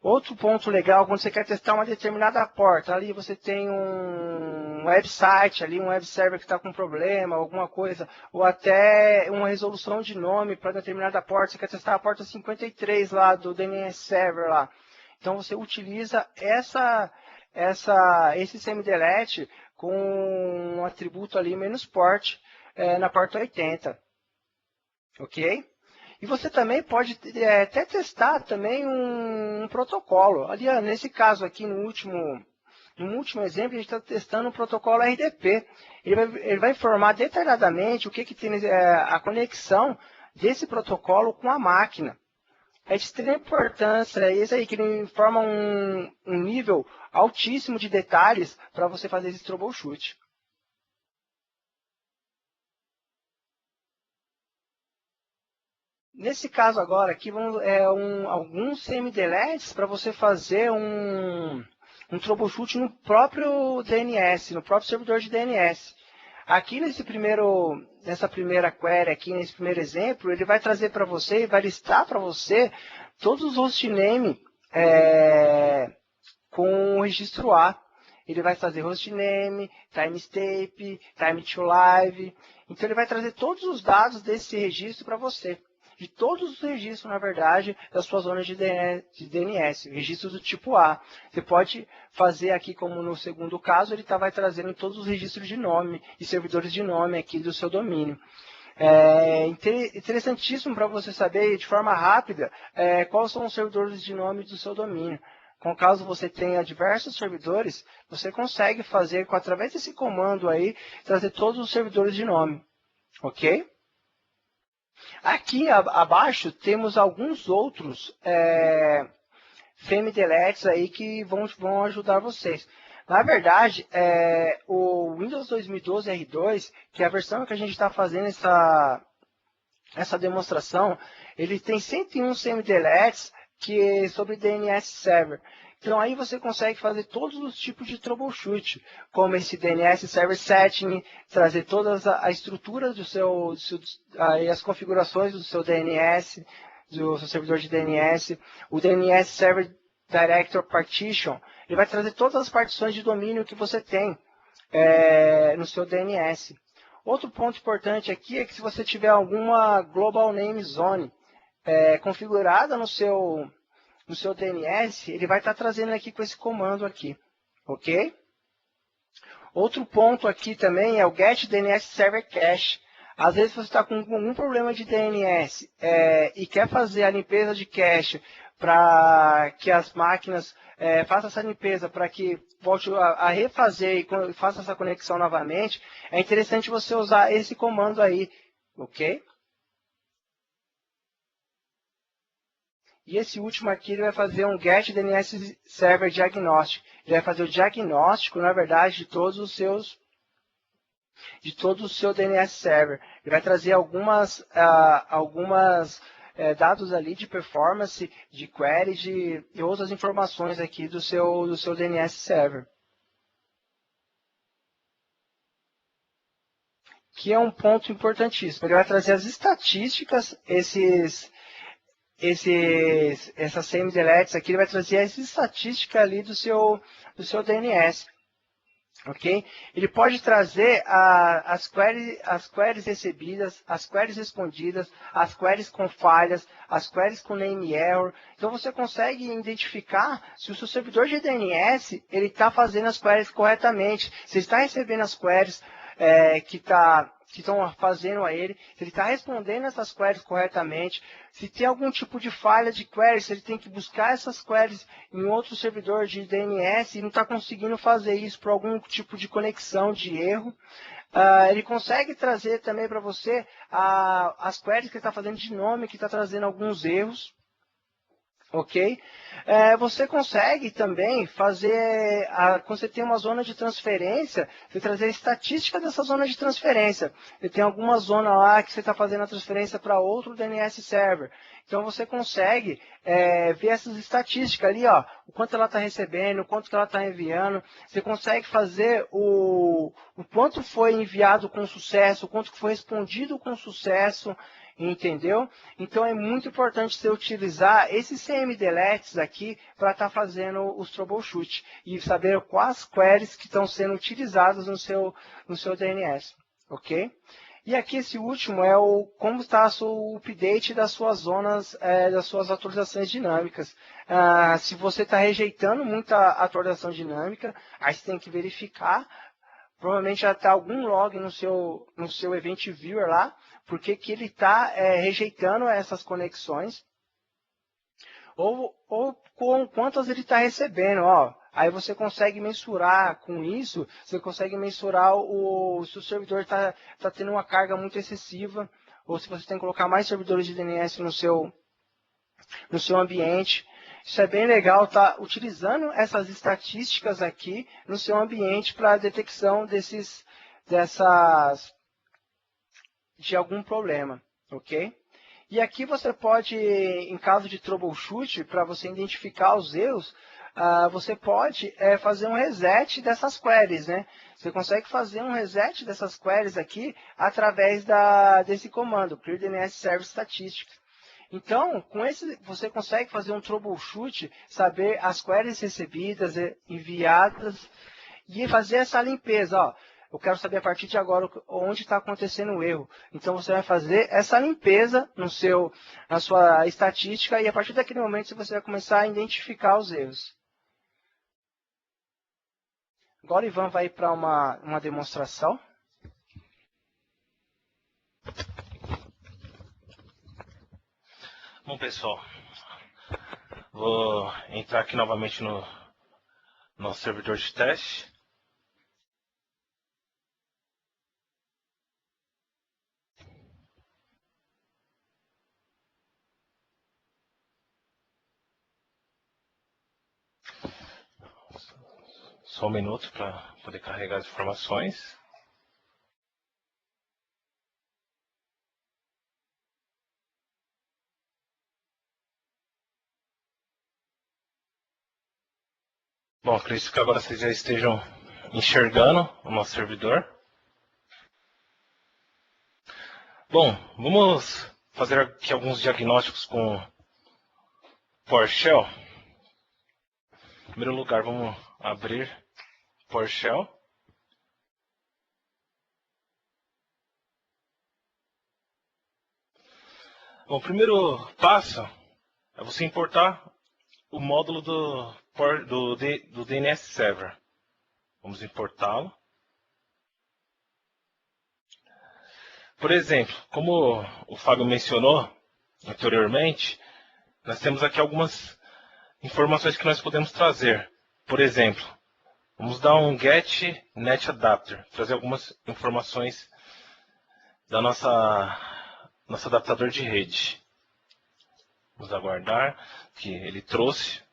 Outro ponto legal, quando você quer testar uma determinada porta, ali você tem um website, ali um web server que está com problema, alguma coisa, ou até uma resolução de nome para determinada porta, você quer testar a porta 53 lá do DNS server lá. Então você utiliza esse semi-delete com um atributo ali -port na porta 80. Ok? E você também pode até testar também um protocolo. Ali, nesse caso aqui, no último exemplo, a gente está testando o protocolo RDP. Ele vai informar detalhadamente o que tem a conexão desse protocolo com a máquina. É de extrema importância, isso aí, que ele informa um nível altíssimo de detalhes para você fazer esse troubleshoot. Nesse caso agora, aqui alguns semi-deletes para você fazer um troubleshoot no próprio DNS, no próprio servidor de DNS. Aqui nessa primeira query, aqui nesse primeiro exemplo, ele vai trazer para você e vai listar para você todos os hostname com o registro A. Ele vai trazer hostname, timestamp, time to live. Então ele vai trazer todos os dados desse registro para você. De todos os registros, na verdade, da sua zona de DNS, registros do tipo A. Você pode fazer aqui, como no segundo caso, ele vai trazendo todos os registros de nome e servidores de nome aqui do seu domínio. É interessantíssimo para você saber, de forma rápida, quais são os servidores de nome do seu domínio. Caso você tenha diversos servidores, você consegue fazer, através desse comando aí, trazer todos os servidores de nome. Ok? Aqui abaixo temos alguns outros semi-deletes aí que vão ajudar vocês. Na verdade, o Windows 2012 R2, que é a versão que a gente está fazendo essa demonstração, ele tem 101 semi-deletes sobre DNS Server. Então aí você consegue fazer todos os tipos de troubleshoot, como esse DNS Server Setting, trazer toda a estrutura as configurações do seu DNS, do seu servidor de DNS, o DNS Server Director Partition, ele vai trazer todas as partições de domínio que você tem no seu DNS. Outro ponto importante aqui é que se você tiver alguma Global Name Zone configurada no seu DNS, ele vai estar trazendo aqui com esse comando aqui, ok? Outro ponto aqui também é o Get DNS Server Cache. Às vezes você está com algum problema de DNS e quer fazer a limpeza de cache para que as máquinas façam essa limpeza, para que volte a refazer e faça essa conexão novamente, é interessante você usar esse comando aí, ok? E esse último aqui ele vai fazer um Get DNS Server Diagnostic. Ele vai fazer o diagnóstico, na verdade, de todo o seu DNS Server. Ele vai trazer algumas dados ali de performance, de query, e outras informações aqui do seu DNS Server. Que é um ponto importantíssimo. Ele vai trazer as estatísticas, essas semi-deletes aqui, ele vai trazer as estatísticas ali do seu DNS. Ok? Ele pode trazer as queries recebidas, as queries respondidas, as queries com falhas, as queries com name error. Então você consegue identificar se o seu servidor de DNS ele está fazendo as queries corretamente, se está recebendo as queries que estão fazendo a ele, se ele está respondendo essas queries corretamente, se tem algum tipo de falha de queries, se ele tem que buscar essas queries em outro servidor de DNS e não está conseguindo fazer isso por algum tipo de conexão de erro. Ele consegue trazer também para você as queries que ele está fazendo de nome, que está trazendo alguns erros. Ok? Você consegue também fazer, quando você tem uma zona de transferência, você trazer a estatística dessa zona de transferência. Você tem alguma zona lá que você está fazendo a transferência para outro DNS server. Então você consegue ver essas estatísticas ali, ó, o quanto ela está recebendo, o quanto que ela está enviando. Você consegue fazer o quanto foi enviado com sucesso, o quanto foi respondido com sucesso. Entendeu? Então é muito importante você utilizar esses CM-deletes aqui para estar fazendo os troubleshoot e saber quais queries que estão sendo utilizadas no seu DNS, ok? E aqui esse último é como está o update das suas zonas, das suas atualizações dinâmicas. Se você está rejeitando muita atualização dinâmica, aí você tem que verificar. Provavelmente já está algum log no seu Event Viewer lá, porque que ele está rejeitando essas conexões, ou com quantas ele está recebendo. Ó. Aí você consegue mensurar com isso, você consegue mensurar se o servidor está tendo uma carga muito excessiva, ou se você tem que colocar mais servidores de DNS no seu ambiente. Isso é bem legal, tá utilizando essas estatísticas aqui no seu ambiente para a detecção de algum problema, ok? E aqui você pode, em caso de troubleshoot, para você identificar os erros, você pode fazer um reset dessas queries, né? Você consegue fazer um reset dessas queries aqui através desse comando, Clear DNS Server Statistics. Então, com esse, você consegue fazer um troubleshoot, saber as queries recebidas, enviadas, e fazer essa limpeza. Ó, eu quero saber a partir de agora onde está acontecendo o erro. Então, você vai fazer essa limpeza na sua estatística, e a partir daquele momento você vai começar a identificar os erros. Agora o Ivan vai para uma demonstração. Bom, pessoal, vou entrar aqui novamente no nosso servidor de teste. Só um minuto para poder carregar as informações. Bom, acredito que agora vocês já estejam enxergando o nosso servidor. Bom, vamos fazer aqui alguns diagnósticos com PowerShell. primeiro lugar, vamos abrir PowerShell. Bom, o primeiro passo é você importar o módulo do DNS Server. Vamos importá-lo. Por exemplo, como o Fábio mencionou anteriormente, nós temos aqui algumas informações que nós podemos trazer. Por exemplo, vamos dar um get net adapter, trazer algumas informações da nosso adaptador de rede. Vamos aguardar que ele trouxe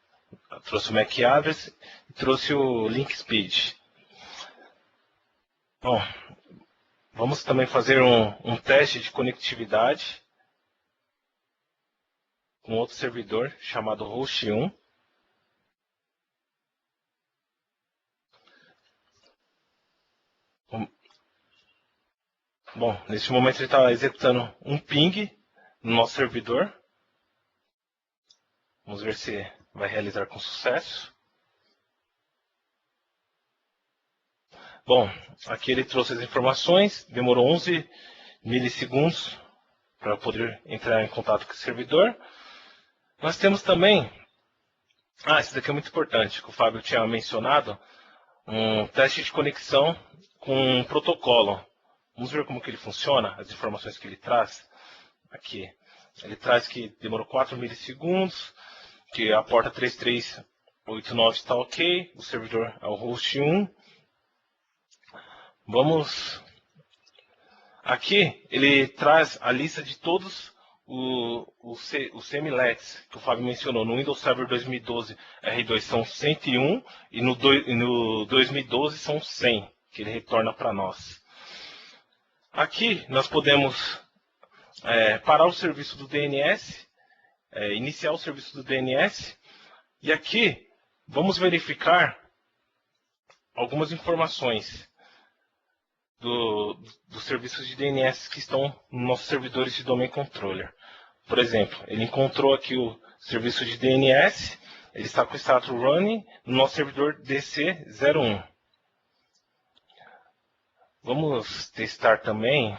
o MAC address e trouxe o link speed. Bom, vamos também fazer um teste de conectividade com outro servidor chamado host 1. Bom, nesse momento ele está executando um ping no nosso servidor. Vamos ver se vai realizar com sucesso. Bom, aqui ele trouxe as informações, demorou 11 milissegundos para poder entrar em contato com o servidor. Nós temos também, isso daqui é muito importante, que o Fábio tinha mencionado, um teste de conexão com um protocolo. Vamos ver como que ele funciona, as informações que ele traz. Aqui, ele traz que demorou 4 milissegundos, que a porta 3389 está ok, o servidor é o host 1. Vamos... Aqui ele traz a lista de todos os semilets que o Fábio mencionou. No Windows Server 2012 R2 são 101 e no 2012 são 100, que ele retorna para nós. Aqui nós podemos parar o serviço do DNS, iniciar o serviço do DNS, e aqui vamos verificar algumas informações dos serviços de DNS que estão nos nossos servidores de Domain Controller. Por exemplo, ele encontrou aqui o serviço de DNS, ele está com o status running no nosso servidor DC01. Vamos testar também.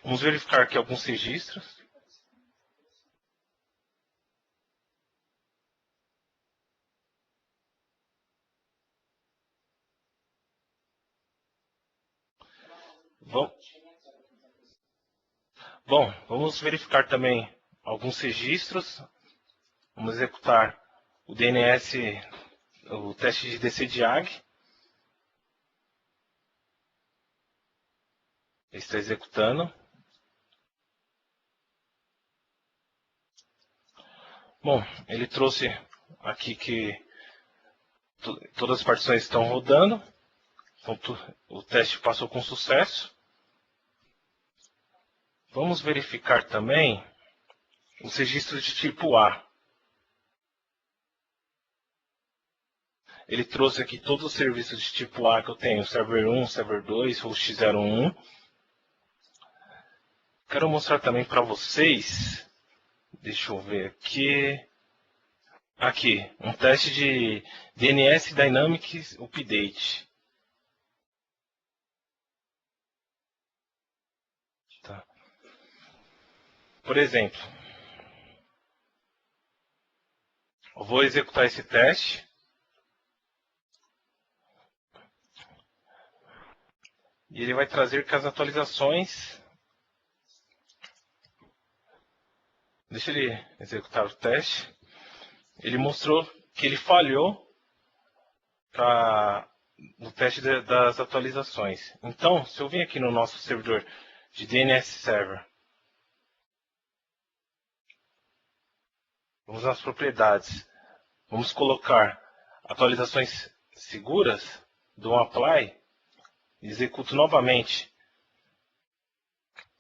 Vamos verificar aqui alguns registros. Bom, vamos verificar também alguns registros. Vamos executar o DNS, o teste de DC-DIAG. Ele está executando. Bom, ele trouxe aqui que todas as partições estão rodando. Então, o teste passou com sucesso. Vamos verificar também os registros de tipo A. Ele trouxe aqui todos os serviços de tipo A que eu tenho. Server 1, Server 2, Host 01. Quero mostrar também para vocês. Deixa eu ver aqui. Aqui, um teste de DNS Dynamics Update. Tá. Por exemplo, eu vou executar esse teste. E ele vai trazer que as atualizações... Deixa ele executar o teste. Ele mostrou que ele falhou no teste das atualizações. Então, se eu vim aqui no nosso servidor de DNS Server, vamos nas propriedades, vamos colocar atualizações seguras, dou um apply, executo novamente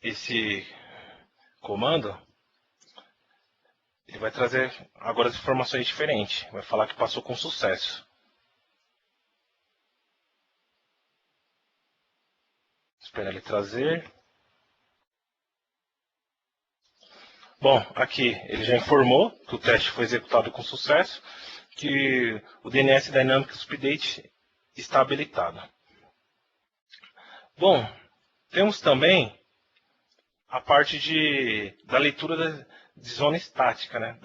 esse comando. Ele vai trazer agora as informações diferentes. Vai falar que passou com sucesso. Esperar ele trazer. Bom, aqui ele já informou que o teste foi executado com sucesso. que o DNS Dynamics Update está habilitado. Bom, temos também a parte da leitura de zona estática, né?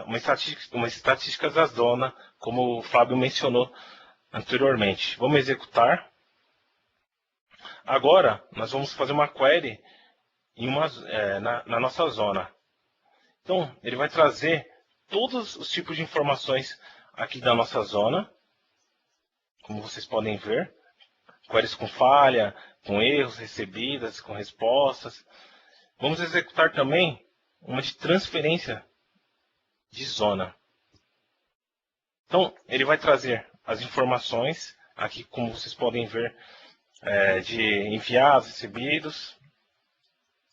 Uma estatística da zona, como o Fábio mencionou anteriormente. Vamos executar. Agora, nós vamos fazer uma query na nossa zona. Então, ele vai trazer todos os tipos de informações aqui da nossa zona, como vocês podem ver. Queries com falha, com erros recebidas, com respostas. Vamos executar também uma de transferência de zona. Então, ele vai trazer as informações, aqui como vocês podem ver, de enviados, recebidos.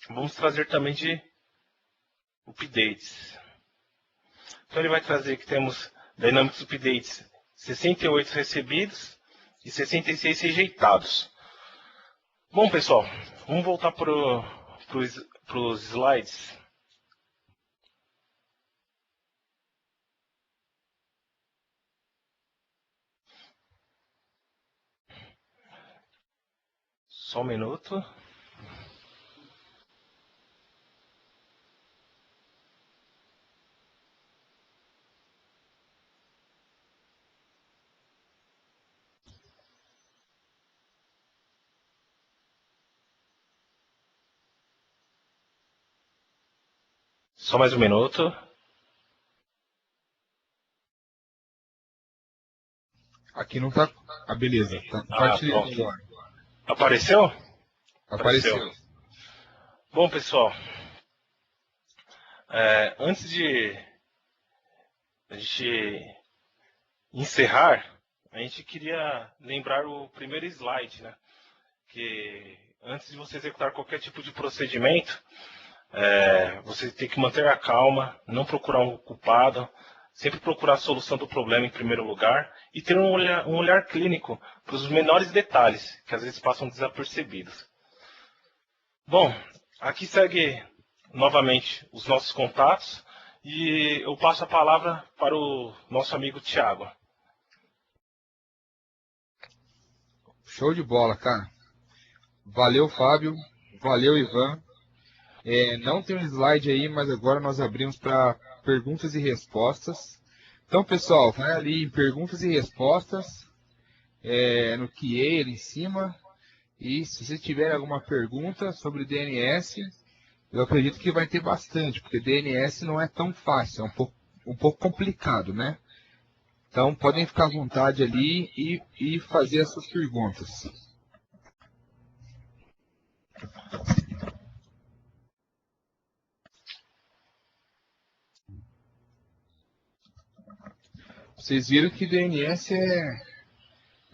Vamos trazer também de updates. Então, ele vai trazer que temos Dynamics Updates 68 recebidos e 66 rejeitados. Bom, pessoal, vamos voltar para os slides. Só um minuto. Só mais um minuto. Aqui não tá. Ah, beleza. Tá compartilhando agora. Apareceu? Apareceu. Bom, pessoal. Antes de a gente encerrar, a gente queria lembrar o primeiro slide, né? Que antes de você executar qualquer tipo de procedimento, você tem que manter a calma, não procurar um culpado, sempre procurar a solução do problema em primeiro lugar e ter um olhar clínico para os menores detalhes, que às vezes passam desapercebidos. Bom, aqui segue novamente os nossos contatos e eu passo a palavra para o nosso amigo Thiago. Show de bola, cara. Valeu, Fábio. Valeu, Ivan. Não tem um slide aí, mas agora nós abrimos para perguntas e respostas. Então, pessoal, vai ali em perguntas e respostas, no QA ali em cima. E se você tiver alguma pergunta sobre DNS, eu acredito que vai ter bastante, porque DNS não é tão fácil, é um pouco complicado, né? Então, podem ficar à vontade ali e fazer as suas perguntas. Vocês viram que DNS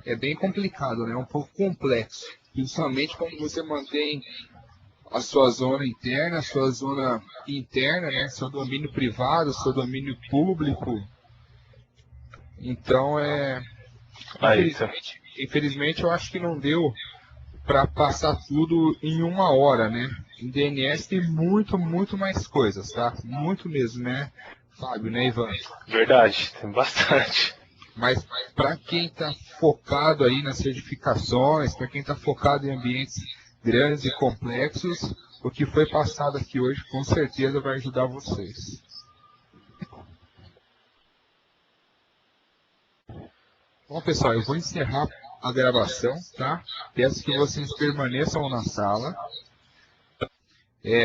é bem complicado, né? É um pouco complexo. Principalmente quando você mantém a sua zona interna, a sua zona interna, né? Seu domínio privado, seu domínio público. Então, infelizmente eu acho que não deu para passar tudo em 1 hora, né? Em DNS tem muito mais coisas, tá? Muito mesmo, né, Fábio, né, Ivan? Verdade, tem bastante. Mas para quem está focado aí nas certificações, para quem está focado em ambientes grandes e complexos, o que foi passado aqui hoje com certeza vai ajudar vocês. Bom, pessoal, eu vou encerrar a gravação, tá? Peço que vocês permaneçam na sala.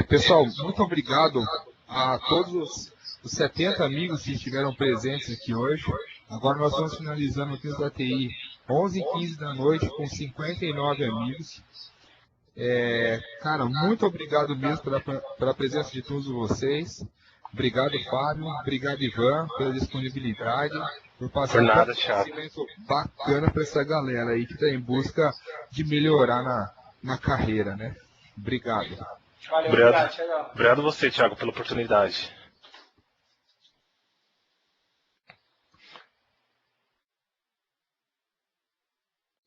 Pessoal, muito obrigado a todos os 70 amigos que estiveram presentes aqui hoje. Agora nós vamos finalizando o Quintas da TI 11h15 da noite com 59 amigos. Cara, muito obrigado mesmo pela presença de todos vocês. Obrigado, Fábio. Obrigado, Ivan, pela disponibilidade. Por passar um conhecimento bacana para essa galera aí que está em busca de melhorar na carreira, né? Obrigado. Valeu, obrigado, Thiago. Obrigado você, Thiago, pela oportunidade.